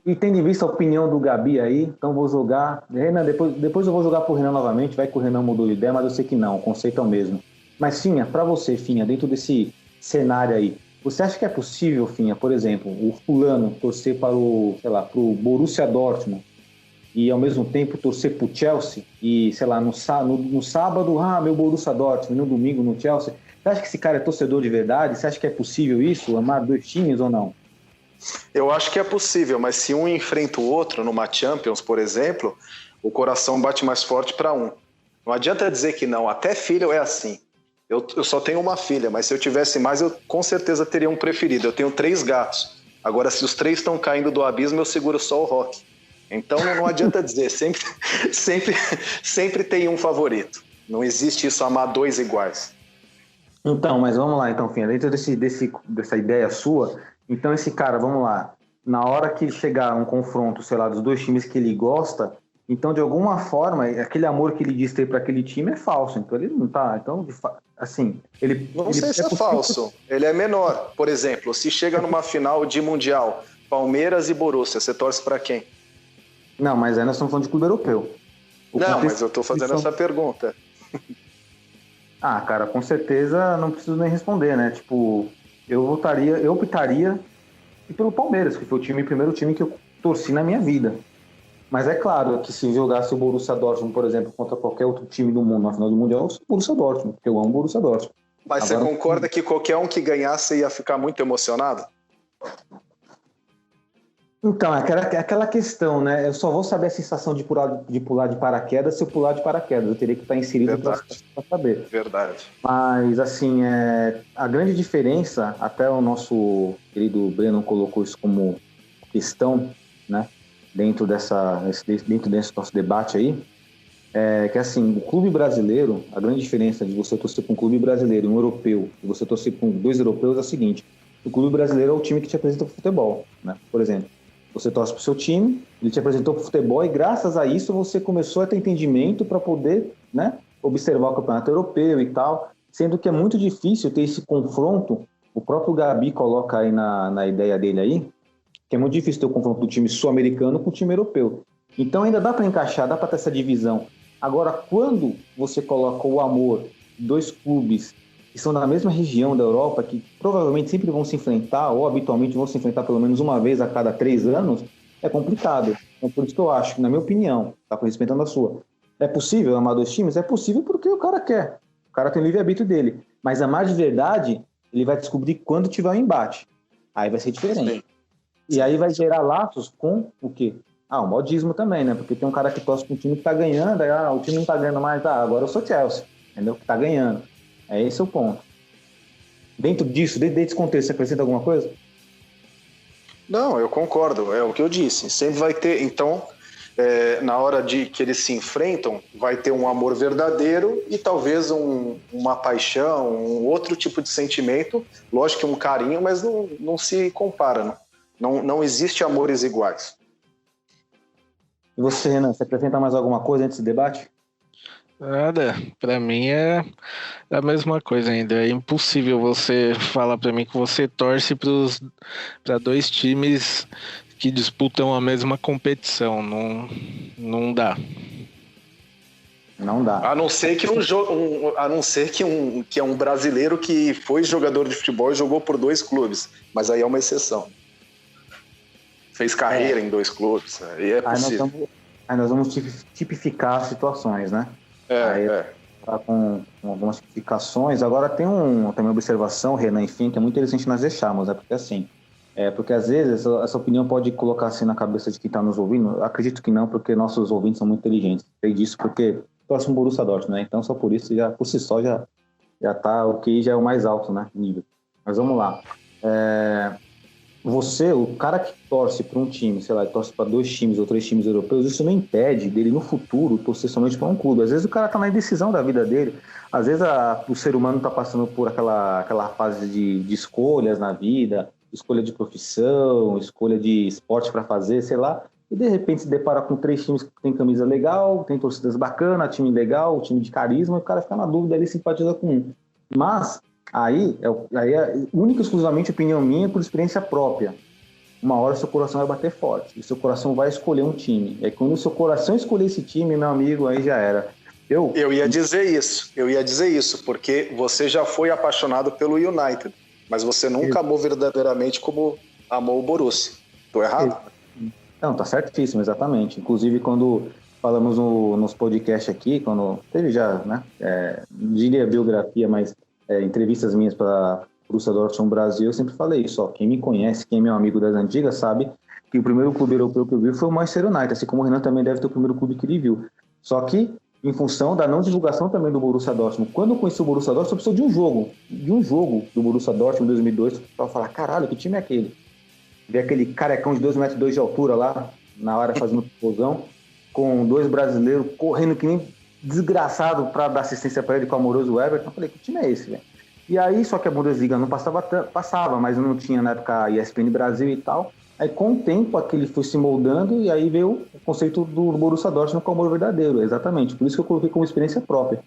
E tendo em vista a opinião do Gabi aí, então vou jogar. Renan, depois eu vou jogar pro Renan novamente, vai que o Renan mudou de ideia, mas eu sei que não, o conceito é o mesmo. Mas, Finha, para você, Finha, dentro desse cenário aí, você acha que é possível, Finha, por exemplo, o fulano torcer para pro Borussia Dortmund e ao mesmo tempo torcer pro Chelsea e, sei lá, no sábado, meu Borussia Dortmund, no domingo no Chelsea? Você acha que esse cara é torcedor de verdade? Você acha que é possível isso, amar dois times ou não? Eu acho que é possível, mas se um enfrenta o outro numa Champions, por exemplo, o coração bate mais forte para um. Não adianta dizer que não, até filho é assim. Eu só tenho uma filha, mas se eu tivesse mais, eu com certeza teria um preferido. Eu tenho 3 gatos. Agora, se os 3 estão caindo do abismo, eu seguro só o Rock. Então não adianta dizer, sempre tem um favorito. Não existe isso, amar 2 iguais. Então, mas vamos lá, então, Finha, dentro dessa ideia sua, então esse cara, vamos lá, na hora que chegar um confronto, sei lá, dos 2 times que ele gosta, então de alguma forma, aquele amor que ele diz ter para aquele time é falso, então ele não tá, então, assim, ele... Não sei se é falso, ele é menor. Por exemplo, se chega numa final de Mundial, Palmeiras e Borussia, você torce para quem? Não, mas aí nós estamos falando de clube europeu. Não, mas eu tô fazendo essa pergunta. Cara, com certeza não preciso nem responder, né? Tipo, eu optaria pelo Palmeiras, que foi o primeiro time que eu torci na minha vida. Mas é claro que se jogasse o Borussia Dortmund, por exemplo, contra qualquer outro time do mundo na final do Mundial, eu sou o Borussia Dortmund, porque eu amo o Borussia Dortmund. Mas agora, você concorda que qualquer um que ganhasse ia ficar muito emocionado? Então, aquela questão, né? Eu só vou saber a sensação de pular de paraquedas se eu pular de paraquedas. Eu teria que estar inserido para saber. Verdade. Mas, assim, a grande diferença, até o nosso querido Breno colocou isso como questão, né? Dentro desse nosso debate aí, é que, assim, o clube brasileiro, a grande diferença de você torcer para um clube brasileiro e um europeu, e você torcer para 2 europeus é a seguinte: o clube brasileiro é o time que te apresenta para o futebol, né? Por exemplo, você torce para o seu time, ele te apresentou para o futebol e graças a isso você começou a ter entendimento para poder, né, observar o campeonato europeu e tal, sendo que é muito difícil ter esse confronto. O próprio Gabi coloca aí na ideia dele aí, que é muito difícil ter o confronto do time sul-americano com o time europeu. Então ainda dá para encaixar, dá para ter essa divisão. Agora, quando você coloca o amor de 2 clubes que são da mesma região da Europa, que provavelmente sempre vão se enfrentar, ou habitualmente vão se enfrentar pelo menos uma vez a cada 3 anos, é complicado. Então, por isso que eu acho que, na minha opinião, tá respeitando a sua, é possível amar 2 times? É possível porque o cara quer. O cara tem o livre-arbítrio dele. Mas amar de verdade, ele vai descobrir quando tiver um embate. Aí vai ser diferente. Sim. E aí vai gerar laços com o quê? O modismo também, né? Porque tem um cara que torce com um time que tá ganhando, aí o time não tá ganhando mais, agora eu sou Chelsea, entendeu? Que tá ganhando. Esse é o ponto. Dentro disso, dentro desse contexto, você acrescenta alguma coisa? Não, eu concordo, é o que eu disse. Sempre vai ter, então, na hora de que eles se enfrentam, vai ter um amor verdadeiro e talvez uma paixão, um outro tipo de sentimento, lógico que um carinho, mas não se compara, não existe amores iguais. E você, Renan, você acrescenta mais alguma coisa antes do debate? Nada, pra mim é a mesma coisa ainda. É impossível você falar pra mim que você torce pra 2 times que disputam a mesma competição. Não dá. Não dá. A não ser que um brasileiro que foi jogador de futebol e jogou por 2 clubes, mas aí é uma exceção. Fez carreira em 2 clubes, aí é possível. Aí nós vamos tipificar as situações, né? Tá com algumas tipificações. Agora tem uma observação, Renan, enfim, que é muito interessante nós deixarmos, né? Porque assim, porque às vezes essa opinião pode colocar assim na cabeça de quem está nos ouvindo. Eu acredito que não, porque nossos ouvintes são muito inteligentes. Sei disso porque torce um Borussia Dortmund, né? Então só por isso, por si só, já tá o QI já é o mais alto, né? Nível. Mas vamos lá. Você, o cara que torce para um time, sei lá, torce para 2 times ou 3 times europeus, isso não impede dele no futuro torcer somente para um clube. Às vezes o cara tá na indecisão da vida dele, às vezes o ser humano tá passando por aquela fase de escolhas na vida, escolha de profissão, escolha de esporte para fazer, sei lá, e de repente se depara com 3 times que tem camisa legal, tem torcidas bacanas, time legal, time de carisma, e o cara fica na dúvida, ele simpatiza com um. Mas aí é única e exclusivamente opinião minha por experiência própria. uma hora seu coração vai bater forte, e seu coração vai escolher um time. E aí, quando o seu coração escolher esse time, meu amigo, aí já era. Eu ia dizer isso, porque você já foi apaixonado pelo United, mas você nunca amou verdadeiramente como amou o Borussia. Tô errado? Não, tá certíssimo, exatamente. Inclusive, quando falamos nos podcasts aqui, quando teve já, né, diria biografia, mas entrevistas minhas para Borussia Dortmund Brasil, eu sempre falei isso, ó, quem me conhece, quem é meu amigo das antigas, sabe que o primeiro clube europeu que eu vi foi o Manchester United, assim como o Renan também deve ter o primeiro clube que ele viu. Só que, em função da não divulgação também do Borussia Dortmund, quando eu conheci o Borussia Dortmund, eu precisei de um jogo do Borussia Dortmund em 2002, para falar, caralho, que time é aquele? Ver aquele carecão de 2,2 metros de altura lá, na hora fazendo explosão, com 2 brasileiros correndo que nem desgraçado para dar assistência para ele com o amoroso Everton. Eu falei, que time é esse, velho? E aí, só que a Bundesliga não passava, mas não tinha na época a ESPN Brasil e tal. Aí, com o tempo, aquele foi se moldando e aí veio o conceito do Borussia Dortmund com o amor verdadeiro, exatamente. Por isso que eu coloquei como experiência própria.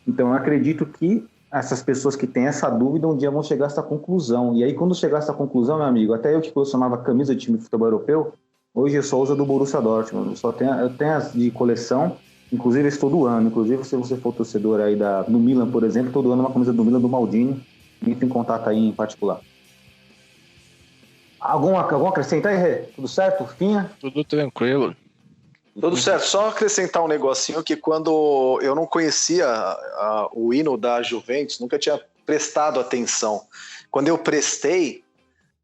Então, eu acredito que essas pessoas que têm essa dúvida um dia vão chegar a essa conclusão. E aí, quando chegar a essa conclusão, meu amigo, até eu que colecionava camisa de time de futebol europeu, hoje eu só uso a do Borussia Dortmund. Eu tenho as de coleção, inclusive esse todo ano. Inclusive, se você for torcedor aí do Milan, por exemplo, todo ano uma camisa do Milan do Maldini. Entre em contato aí em particular. Algum acrescentar aí, Rê? Tudo certo? Finha? Tudo tranquilo. Tudo certo. Só acrescentar um negocinho que quando eu não conhecia o hino da Juventus, nunca tinha prestado atenção. Quando eu prestei,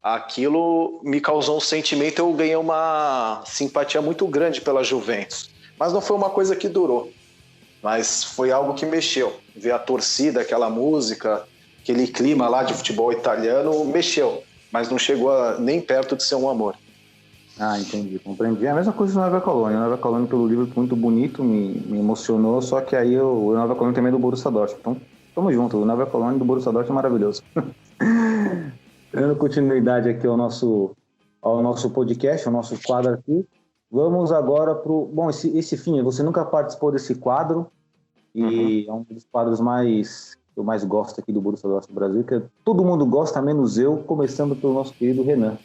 aquilo me causou um sentimento, eu ganhei uma simpatia muito grande pela Juventus. Mas não foi uma coisa que durou. Mas foi algo que mexeu. Ver a torcida, aquela música, aquele clima lá de futebol italiano, mexeu. Mas não chegou nem perto de ser um amor. Ah, entendi, compreendi. É a mesma coisa do Nova Colônia. O Nova Colônia, pelo livro, muito bonito, me emocionou, só que aí o Nova Colônia também é do Borussia Dortmund. Então, tamo junto. O Nova Colônia do Borussia Dortmund é maravilhoso. Dando continuidade aqui ao nosso podcast, ao nosso quadro aqui. Vamos agora pro... Bom, esse fim, você nunca participou desse quadro, e é um dos quadros que eu mais gosto aqui do Borussia Dortmund Brasil, que todo mundo gosta, menos eu, começando pelo nosso querido Renan.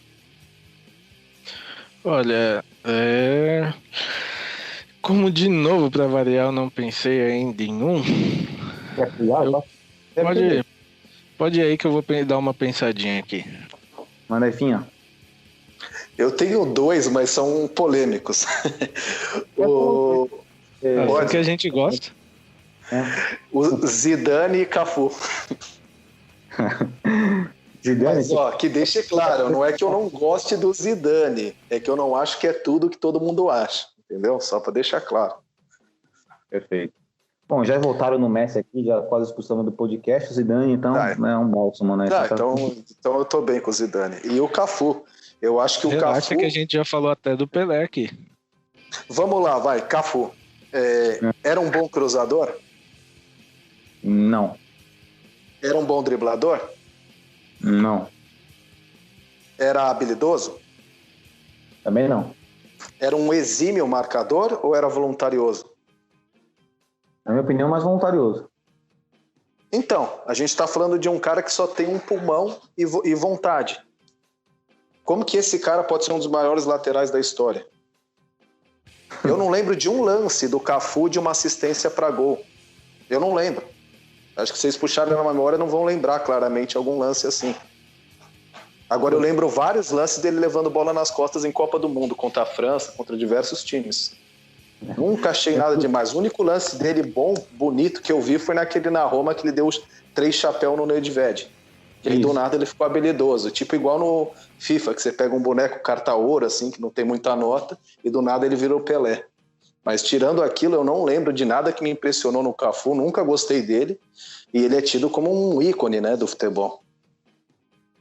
Olha, como de novo, para variar, eu não pensei ainda em um. Pode ir aí que eu vou dar uma pensadinha aqui. Manda aí, Finha. Eu tenho 2, mas são polêmicos. O que a gente gosta. O Zidane e Cafu. Zidane, mas, que deixe claro, não é que eu não goste do Zidane, é que eu não acho que é tudo que todo mundo acha, entendeu? Só para deixar claro. Perfeito. Bom, já voltaram no Messi aqui, já quase expulsamos do podcast, o Zidane, então é um bálsamo, né? Então eu tô bem com o Zidane. E o Cafu, eu acho que o Cafu... Acho que a gente já falou até do Pelé aqui. Vamos lá, vai, Cafu. Era um bom cruzador? Não. Era um bom driblador? Não. Era habilidoso? Também não. Era um exímio marcador ou era voluntarioso? Na minha opinião, mais voluntarioso. Então, a gente está falando de um cara que só tem um pulmão e vontade. Como que esse cara pode ser um dos maiores laterais da história? Eu não lembro de um lance do Cafu de uma assistência para gol. Eu não lembro. Acho que vocês puxarem na memória não vão lembrar claramente algum lance assim. Agora eu lembro vários lances dele levando bola nas costas em Copa do Mundo, contra a França, contra diversos times. Nunca achei nada demais. O único lance dele bom, bonito, que eu vi foi naquele na Roma que ele deu 3 chapéus no Nedved. E aí do nada ele ficou habilidoso. Tipo igual no FIFA, que você pega um boneco carta ouro, assim, que não tem muita nota, e do nada ele virou Pelé. Mas tirando aquilo, eu não lembro de nada que me impressionou no Cafu, nunca gostei dele, e ele é tido como um ícone, né, do futebol.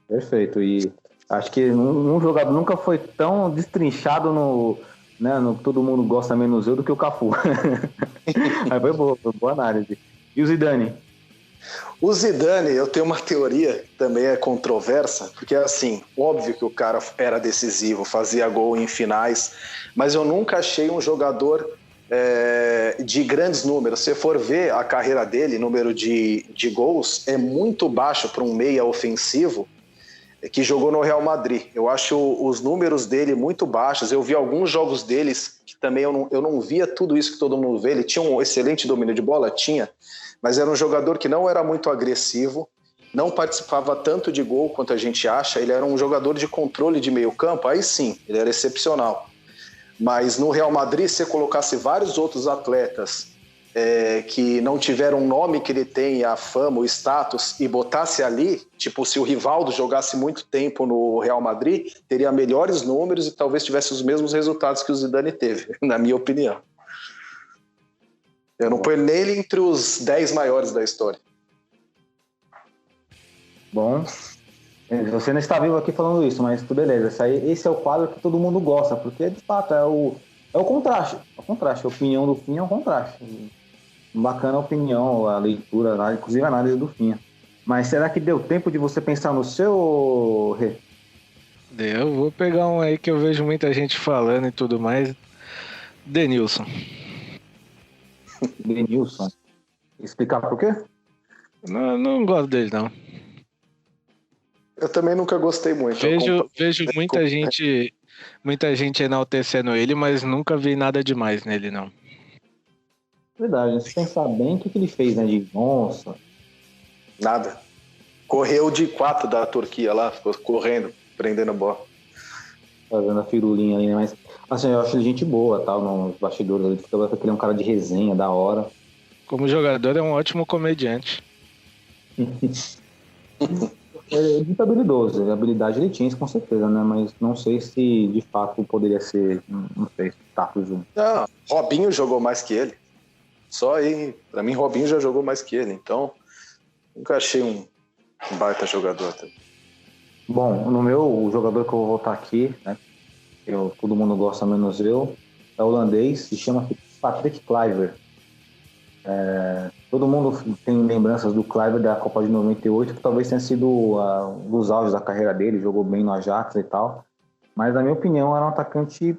Perfeito, e acho que um jogador nunca foi tão destrinchado no todo mundo gosta menos eu do que o Cafu. Mas foi boa análise. E o Zidane? O Zidane, eu tenho uma teoria que também é controversa, porque assim, óbvio que o cara era decisivo, fazia gol em finais, mas eu nunca achei um jogador de grandes números. Se for ver a carreira dele, número de gols, é muito baixo para um meia ofensivo, que jogou no Real Madrid. Eu acho os números dele muito baixos. Eu vi alguns jogos deles que também eu não via tudo isso que todo mundo vê. Ele tinha um excelente domínio de bola? Tinha. Mas era um jogador que não era muito agressivo, não participava tanto de gol quanto a gente acha. Ele era um jogador de controle de meio campo. Aí sim, ele era excepcional. Mas no Real Madrid, se você colocasse vários outros atletas que não tiveram o nome que ele tem, a fama, o status, e botasse ali, tipo, se o Rivaldo jogasse muito tempo no Real Madrid, teria melhores números e talvez tivesse os mesmos resultados que o Zidane teve, na minha opinião. Eu não ponho nele entre os 10 maiores da história. Bom, você não está vivo aqui falando isso, mas tudo beleza. Esse é o quadro que todo mundo gosta, porque de fato é o contraste. É o contraste. A opinião do Finha é um contraste. Bacana a opinião, a leitura, inclusive a análise do Finha. Mas será que deu tempo de você pensar no seu, Rê? Eu vou pegar um aí que eu vejo muita gente falando e tudo mais. Denilson. Denilson. Explicar por quê? Não gosto dele, não. Eu também nunca gostei muito. Vejo muita gente enaltecendo ele, mas nunca vi nada demais nele, não. Verdade, se pensar bem, o que ele fez, né? De nossa. Nada. Correu de 4 da Turquia lá, ficou correndo, prendendo a bola. Fazendo a firulinha ali, né? Mas assim, eu acho ele gente boa, tal, nos bastidores ali, porque ele é um cara de resenha, da hora. Como jogador, é um ótimo comediante. É muito habilidoso, a habilidade ele tinha, isso com certeza, né? Mas não sei se de fato poderia ser, não sei, status junto. Não, Robinho jogou mais que ele. Só aí, pra mim, Robinho já jogou mais que ele, então nunca achei um baita jogador. Bom, o jogador que eu vou voltar aqui, né? Todo mundo gosta menos eu, é holandês, se chama Patrick Kluivert. Todo mundo tem lembranças do Kluivert da Copa de 98, que talvez tenha sido um dos auges da carreira dele, jogou bem no Ajax e tal, mas na minha opinião era um atacante,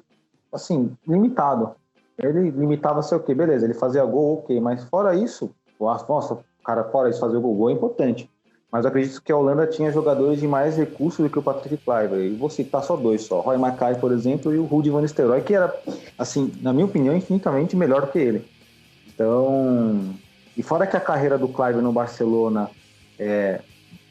assim, limitado. Ele limitava-se ao quê? Beleza, ele fazia gol, ok, mas fora isso, nossa, cara, fora isso, fazer gol é importante. Mas eu acredito que a Holanda tinha jogadores de mais recursos do que o Patrick Kluivert. E vou citar só 2 só. Roy Mackay, por exemplo, e o Ruud van Nistelrooy, que era, assim, na minha opinião, infinitamente melhor que ele. Então, e fora que a carreira do Kluivert no Barcelona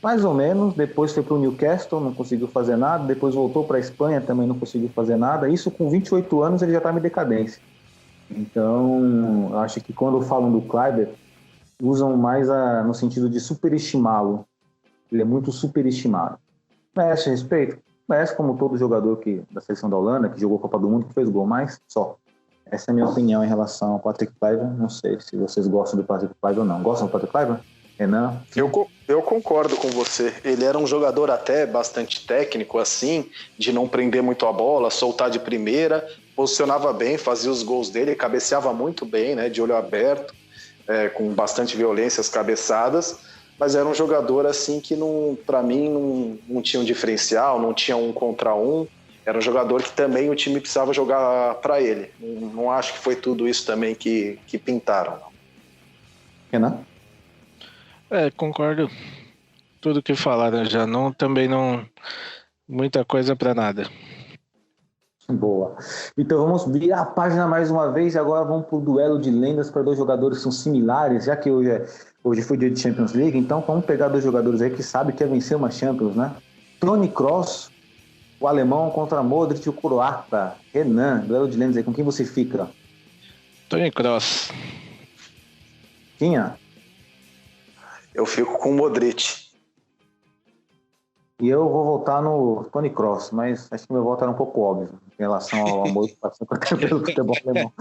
mais ou menos, depois foi para o Newcastle, não conseguiu fazer nada, depois voltou para a Espanha, também não conseguiu fazer nada. Isso com 28 anos ele já estava em decadência. Então, eu acho que quando falam do Kluivert, usam mais no sentido de superestimá-lo. Ele é muito superestimado. Merece respeito? Merece, como todo jogador da seleção da Holanda, que jogou a Copa do Mundo, que fez gol, mas só. Essa é a minha opinião em relação ao Patrick Kluivert. Não sei se vocês gostam do Patrick Kluivert ou não. Gostam do Patrick Kluivert? Renan? Eu concordo com você. Ele era um jogador até bastante técnico, assim, de não prender muito a bola, soltar de primeira, posicionava bem, fazia os gols dele, cabeceava muito bem, né, de olho aberto, com bastante violência as cabeçadas, mas era um jogador assim que, para mim, não tinha um diferencial, não tinha 1 contra 1. Era um jogador que também o time precisava jogar para ele. Não acho que foi tudo isso também que pintaram. Renan? Concordo. Tudo que falaram já. Também não... Muita coisa para nada. Boa. Então vamos virar a página mais uma vez e agora vamos para o duelo de lendas para 2 jogadores que são similares, já que hoje foi dia de Champions League, então vamos pegar 2 jogadores aí que sabem que é vencer uma Champions, né? Toni Kroos, o alemão, contra Modric, o croata. Renan, duelo de lendas aí, com quem você fica? Toni Kroos. Tinha? Eu fico com o Modric. E eu vou voltar no Toni Kroos, mas acho que meu voto era um pouco óbvio em relação ao amor que passou pelo futebol alemão.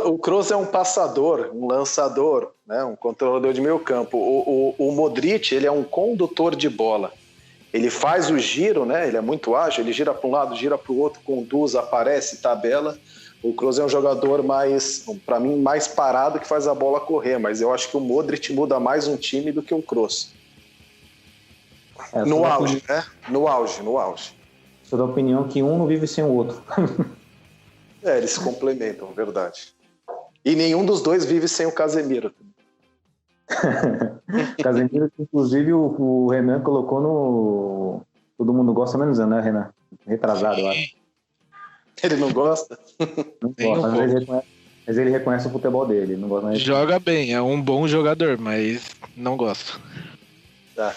O Kroos é um passador, um lançador, né, um controlador de meio campo. O Modric, ele é um condutor de bola. Ele faz o giro, né, ele é muito ágil, ele gira para um lado, gira para o outro, conduz, aparece, tabela. O Kroos é um jogador para mim, mais parado, que faz a bola correr, mas eu acho que o Modric muda mais um time do que o Kroos. No auge, né? No auge. Sou da opinião que um não vive sem o outro. Eles se complementam, verdade. E nenhum dos 2 vive sem o Casemiro. Casemiro, inclusive, o Renan colocou no... Todo mundo gosta menos, né, Renan? Retrasado, eu acho. Ele não gosta? Não gosta, mas ele reconhece o futebol dele. Não gosta mais. Joga bem, é um bom jogador, mas não gosto. Tá.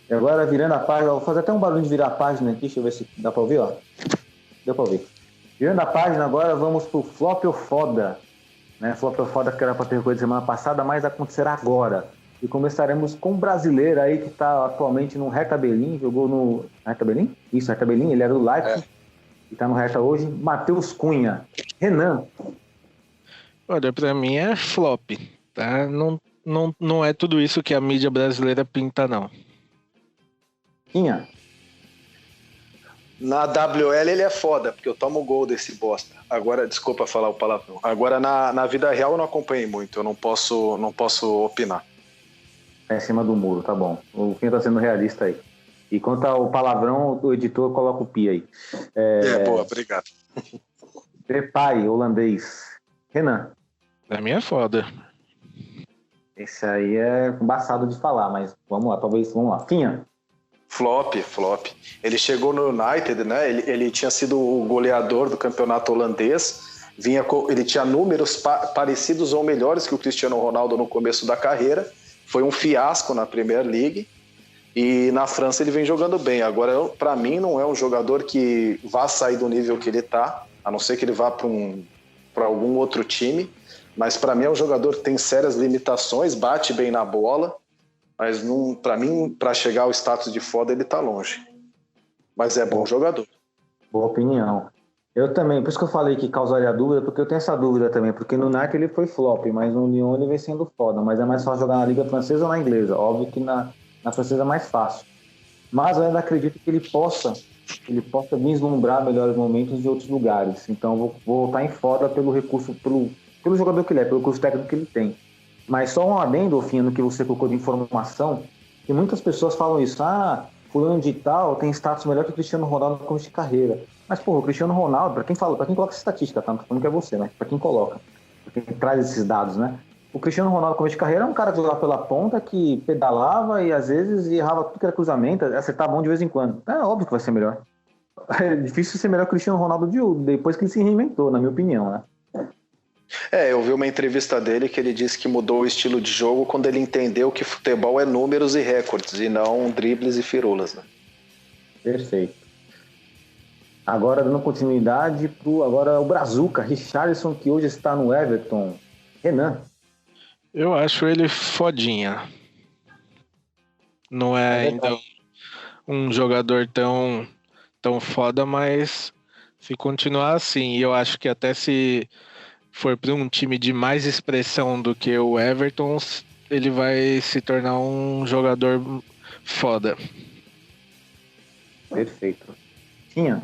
E agora, virando a página, vou fazer até um barulho de virar a página aqui, deixa eu ver se dá pra ouvir, ó. Deu pra ouvir. Virando a página, agora vamos pro Flop ou Foda. Né? Flop ou Foda que era pra ter coisa semana passada, mas acontecerá agora. E começaremos com um brasileiro aí que tá atualmente no Hertha Berlim, jogou no... Hertha Berlim? Isso, Hertha Berlim, ele era do Leipzig. E tá no Hertha hoje, Matheus Cunha. Renan. Olha, pra mim é flop, tá? Não é tudo isso que a mídia brasileira pinta, não. Cunha. Na WL ele é foda, porque eu tomo gol desse bosta. Agora, desculpa falar o palavrão. Agora, na vida real eu não acompanhei muito, eu não posso opinar. Tá em cima do muro, tá bom. O Cunha tá sendo realista aí. E quanto ao palavrão, o editor coloca o pi aí. Boa, obrigado. Depay, holandês. Renan. Pra mim é foda. Esse aí é embaçado de falar, mas vamos lá. Finha. Flop. Ele chegou no United, né? Ele tinha sido o goleador do campeonato holandês. Ele tinha números parecidos ou melhores que o Cristiano Ronaldo no começo da carreira. Foi um fiasco na Premier League. E na França ele vem jogando bem. Agora, para mim, não é um jogador que vá sair do nível que ele está, a não ser que ele vá para algum outro time. Mas para mim é um jogador que tem sérias limitações, bate bem na bola, mas para mim, para chegar ao status de foda, ele está longe. Mas é bom jogador. Boa opinião. Eu também, por isso que eu falei que causaria dúvida, porque eu tenho essa dúvida também, porque no United ele foi flop, mas no Lyon ele vem sendo foda, mas é mais fácil jogar na Liga Francesa ou na Inglesa. Óbvio que na francesa é mais fácil. Mas eu ainda acredito que ele possa vislumbrar melhores momentos de outros lugares. Então vou voltar em foda pelo recurso, pelo jogador que ele é, pelo curso técnico que ele tem. Mas só um adendo, Finha, no que você colocou de informação, que muitas pessoas falam isso, fulano de tal tem status melhor que o Cristiano Ronaldo no começo de carreira. Mas, o Cristiano Ronaldo, pra quem coloca essa estatística, tá? Não tô falando que é você, né? Pra quem coloca, pra quem traz esses dados, né? O Cristiano Ronaldo no começo de carreira é um cara que jogava pela ponta, que pedalava e às vezes errava tudo que era cruzamento, acertar a mão de vez em quando. É óbvio que vai ser melhor. É difícil ser melhor que o Cristiano Ronaldo depois que ele se reinventou, na minha opinião, né? Eu vi uma entrevista dele que ele disse que mudou o estilo de jogo quando ele entendeu que futebol é números e recordes e não dribles e firulas, né? Perfeito. Agora, dando continuidade agora o Brazuca, Richarlison, que hoje está no Everton. Renan. Eu acho ele fodinha. Não é ainda um jogador tão foda, mas se continuar assim, eu acho que até se for para um time de mais expressão do que o Everton, ele vai se tornar um jogador foda. Perfeito. Tinha?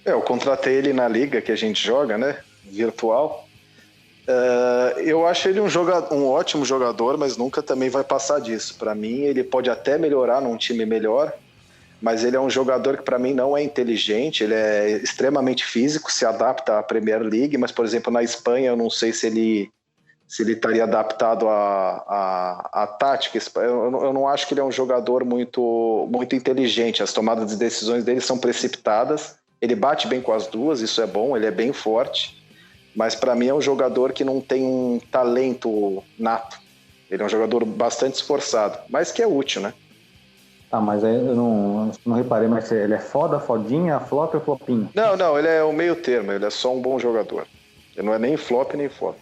Eu contratei ele na liga que a gente joga, né? Virtual. Eu acho ele um ótimo jogador, mas nunca também vai passar disso. Para mim, ele pode até melhorar num time melhor, mas ele é um jogador que para mim não é inteligente, ele é extremamente físico, se adapta à Premier League, mas, por exemplo, na Espanha eu não sei se ele estaria adaptado à tática. Eu não acho que ele é um jogador muito, muito inteligente, as tomadas de decisões dele são precipitadas, ele bate bem com as duas, isso é bom, ele é bem forte, mas para mim é um jogador que não tem um talento nato, ele é um jogador bastante esforçado, mas que é útil, né? Tá, mas aí eu não reparei, mas ele é foda, fodinha, flop ou flopinho? Não, ele é o meio termo, ele é só um bom jogador. Ele não é nem flop nem foda.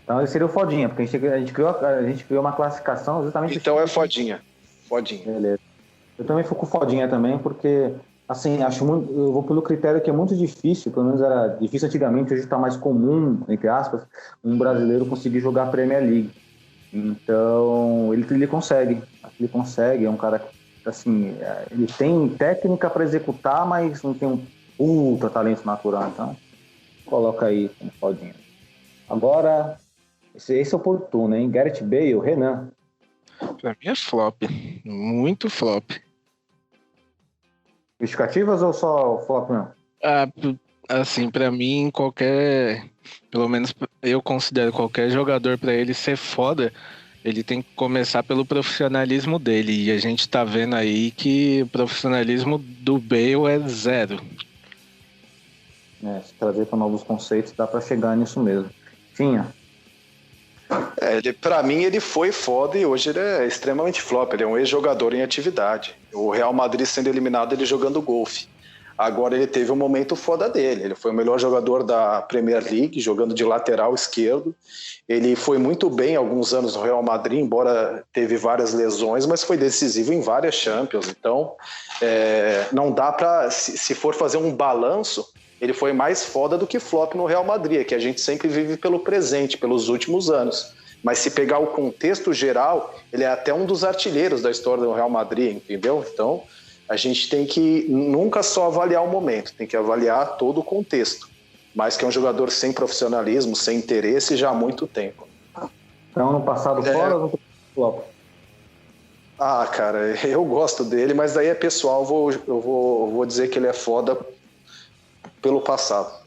Então ele seria o fodinha, porque a gente criou uma classificação justamente... Então é fodinha. Beleza. Eu também fico com fodinha também, porque, assim, eu vou pelo critério que é muito difícil, pelo menos era difícil antigamente, hoje está mais comum, entre aspas, um brasileiro conseguir jogar a Premier League. Então, ele consegue, é um cara que, assim, ele tem técnica para executar, mas não tem um ultra talento natural, então coloca aí como fodinha. Agora, esse é oportuno, hein? Gareth Bale, Renan. Pra mim é flop, muito flop. Justificativas ou só flop não? Assim, pra mim, pelo menos eu considero qualquer jogador para ele ser foda, ele tem que começar pelo profissionalismo dele. E a gente tá vendo aí que o profissionalismo do Bale é zero. Se trazer para novos conceitos, dá para chegar nisso mesmo. Tinha. Para mim, ele foi foda e hoje ele é extremamente flop. Ele é um ex-jogador em atividade. O Real Madrid sendo eliminado, ele jogando golfe. Agora ele teve um momento foda dele. Ele foi o melhor jogador da Premier League, jogando de lateral esquerdo. Ele foi muito bem alguns anos no Real Madrid, embora teve várias lesões, mas foi decisivo em várias Champions. Então, não dá para... Se for fazer um balanço, ele foi mais foda do que flop no Real Madrid, que a gente sempre vive pelo presente, pelos últimos anos. Mas se pegar o contexto geral, ele é até um dos artilheiros da história do Real Madrid, entendeu? Então, a gente tem que nunca só avaliar o momento, tem que avaliar todo o contexto. Mas que é um jogador sem profissionalismo, sem interesse já há muito tempo. Então, no passado fora ou no flop? Ah, cara, eu gosto dele, mas daí é pessoal, eu vou dizer que ele é foda pelo passado.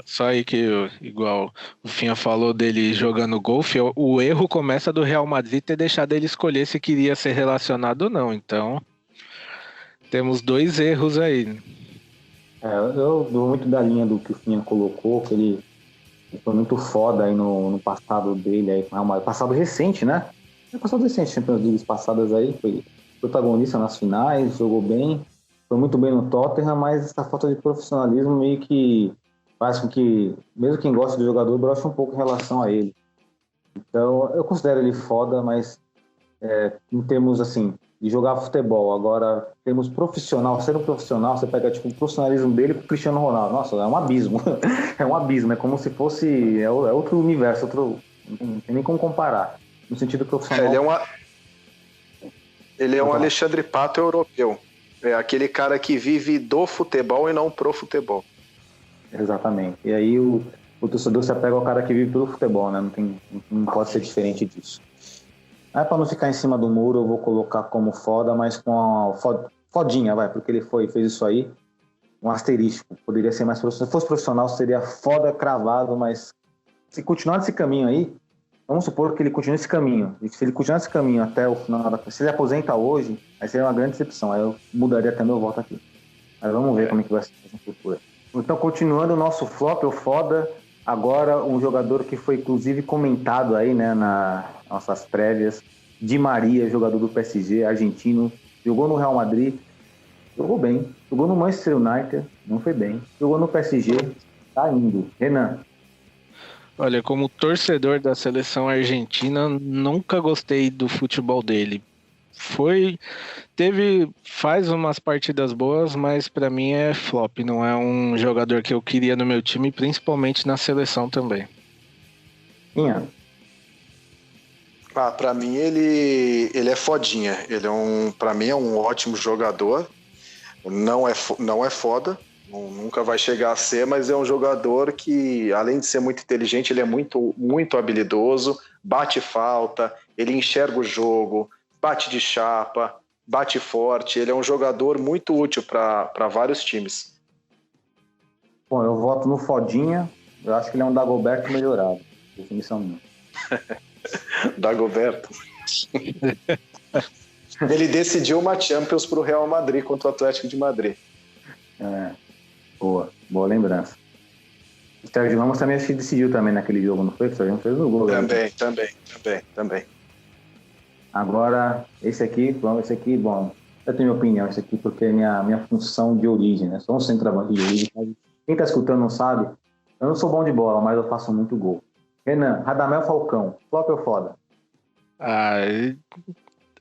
Só aí que, igual o Finha falou dele jogando golfe, o erro começa do Real Madrid ter deixado ele escolher se queria ser relacionado ou não. Então, temos 2 erros aí. Eu dou muito da linha do que o Finha colocou, que ele foi muito foda aí no passado dele, aí, passado recente, né? Passado recente, Champions League passadas aí, foi protagonista nas finais, jogou bem. Foi muito bem no Tottenham, mas essa falta de profissionalismo meio que faz com que, mesmo quem gosta do jogador, broche um pouco em relação a ele. Então, eu considero ele foda, mas em termos, assim, de jogar futebol, agora, temos profissional, sendo profissional, você pega, tipo, o profissionalismo dele com o Cristiano Ronaldo. Nossa, é um abismo. É um abismo, é como se fosse... É outro universo, não tem nem como comparar. No sentido profissional... Ele é um Alexandre Pato europeu. É aquele cara que vive do futebol e não pro futebol. Exatamente. E aí o torcedor se apega ao cara que vive pelo futebol, né? Não pode ser diferente disso. Aí, para não ficar em cima do muro, eu vou colocar como foda, mas com a fodinha, porque ele fez isso aí, um asterisco. Poderia ser mais profissional. Se fosse profissional, seria foda cravado, mas se continuar nesse caminho aí, vamos supor que ele continue esse caminho. E se ele continuar esse caminho até o final se ele aposenta hoje, aí seria uma grande decepção. Aí eu mudaria até meu voto aqui. Mas vamos ver como é que vai ser no futuro. Então, continuando o nosso flop, o foda, agora um jogador que foi inclusive comentado aí, né, nas nossas prévias, Di Maria, jogador do PSG, argentino, jogou no Real Madrid, jogou bem, jogou no Manchester United, não foi bem, jogou no PSG, tá indo. Renan. Olha, como torcedor da seleção argentina, nunca gostei do futebol dele. Faz umas partidas boas, mas pra mim é flop. Não é um jogador que eu queria no meu time, principalmente na seleção também. Pra mim ele é fodinha. Pra mim é um ótimo jogador. Não é foda. Nunca vai chegar a ser, mas é um jogador que, além de ser muito inteligente, ele é muito, muito habilidoso, bate falta, ele enxerga o jogo, bate de chapa, bate forte. Ele é um jogador muito útil para vários times. Bom, eu voto no fodinha. Eu acho que ele é um Dagoberto melhorado. Definição minha. Dagoberto. Ele decidiu uma Champions pro Real Madrid contra o Atlético de Madrid. Boa lembrança. O Sérgio Ramos também acho que decidiu também naquele jogo, não foi? O Sérgio Ramos fez o gol. Também. Agora, esse aqui, bom, eu tenho minha opinião, esse aqui porque é minha função de origem, né? Sou um centroavante de origem. Quem tá escutando não sabe, eu não sou bom de bola, mas eu faço muito gol. Renan, Radamel Falcão, flop ou foda?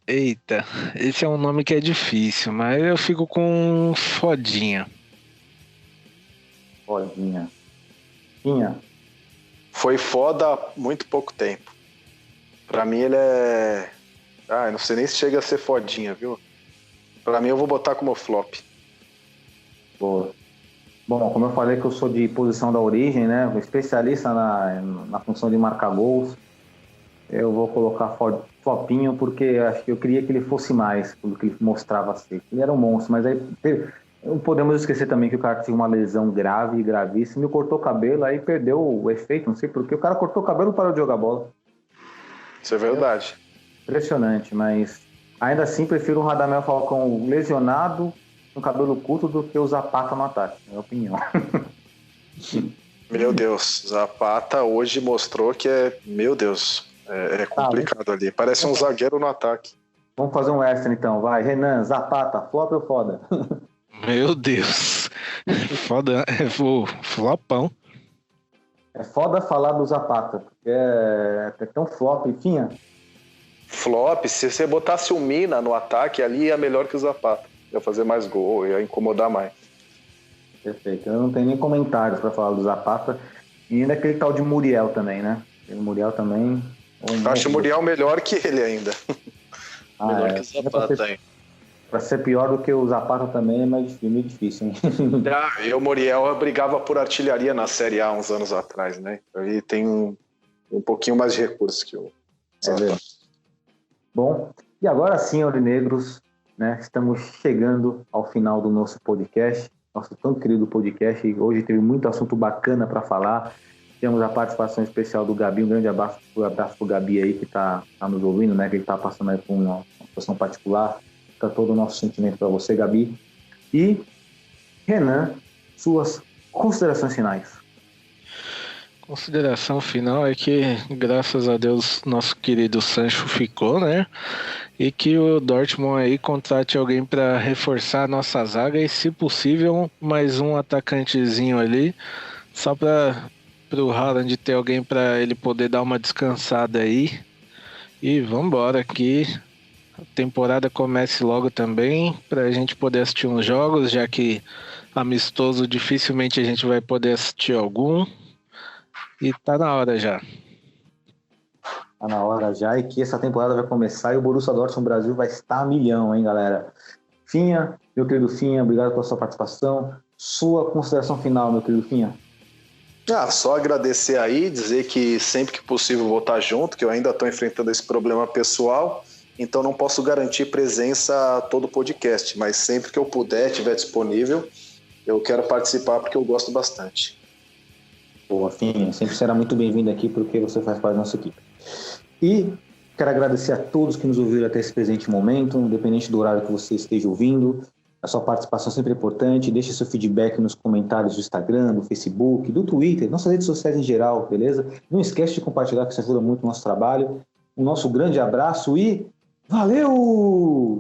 Eita, esse é um nome que é difícil, mas eu fico com fodinha. Fodinha. Foi foda há muito pouco tempo. Pra mim ele é... eu não sei nem se chega a ser fodinha, viu? Pra mim eu vou botar como flop. Boa. Bom, como eu falei que eu sou de posição da origem, né? Especialista na função de marcar gols. Eu vou colocar flopinho porque acho que eu queria que ele fosse mais do que ele mostrava ser. Ele era um monstro, mas aí Não podemos esquecer também que o cara tinha uma lesão grave, gravíssima, e cortou o cabelo, aí perdeu o efeito, não sei porquê. O cara cortou o cabelo e parou de jogar bola. Isso é verdade. Impressionante, mas ainda assim prefiro o Radamel Falcão lesionado, com cabelo curto, do que o Zapata no ataque, na minha opinião. Meu Deus, Zapata hoje mostrou que meu Deus, é complicado ali. Parece um zagueiro no ataque. Vamos fazer um extra então, vai. Renan, Zapata, flop ou foda? Meu Deus. Foda, flopão. É foda falar do Zapata, porque é tão flop, enfim. Flop, se você botasse o Mina no ataque ali, ia melhor que o Zapata. Ia fazer mais gol, ia incomodar mais. Perfeito. Eu não tenho nem comentários para falar do Zapata. E ainda aquele tal de Muriel também, né? O Muriel também. Acho o Muriel melhor que ele ainda. Melhor que o Zapata aí. Para ser pior do que o Zapata também é meio difícil, hein? E o Muriel brigava por artilharia na Série A uns anos atrás, né? Ele tem um pouquinho mais de recursos que o Zapata. Bom, e agora sim, aurinegros, né? Estamos chegando ao final do nosso podcast, nosso tão querido podcast. Hoje teve muito assunto bacana para falar. Temos a participação especial do Gabi, um grande abraço pro Gabi aí que tá nos ouvindo, né? Que ele tá passando aí por uma situação particular. Tá todo o nosso sentimento para você, Gabi. E, Renan, suas considerações finais. Consideração final é que, graças a Deus, nosso querido Sancho ficou, né? E que o Dortmund aí contrate alguém para reforçar a nossa zaga e, se possível, mais um atacantezinho ali, só para o Haaland ter alguém para ele poder dar uma descansada aí. E vambora, que a temporada comece logo também, para a gente poder assistir uns jogos, já que amistoso dificilmente a gente vai poder assistir algum. E tá na hora já. Tá na hora já, e que essa temporada vai começar e o Borussia Dortmund Brasil vai estar a milhão, hein, galera? Finha, meu querido Finha, obrigado pela sua participação. Sua consideração final, meu querido Finha. Só agradecer aí, dizer que sempre que possível vou estar junto, que eu ainda estou enfrentando esse problema pessoal, então não posso garantir presença a todo o podcast, mas sempre que eu puder, estiver disponível, eu quero participar porque eu gosto bastante. Boa, Finha, sempre será muito bem-vindo aqui porque você faz parte da nossa equipe. E quero agradecer a todos que nos ouviram até esse presente momento, independente do horário que você esteja ouvindo. A sua participação sempre é importante. Deixe seu feedback nos comentários do Instagram, do Facebook, do Twitter, nossas redes sociais em geral, beleza? Não esquece de compartilhar, que isso ajuda muito o nosso trabalho. Um nosso grande abraço e valeu!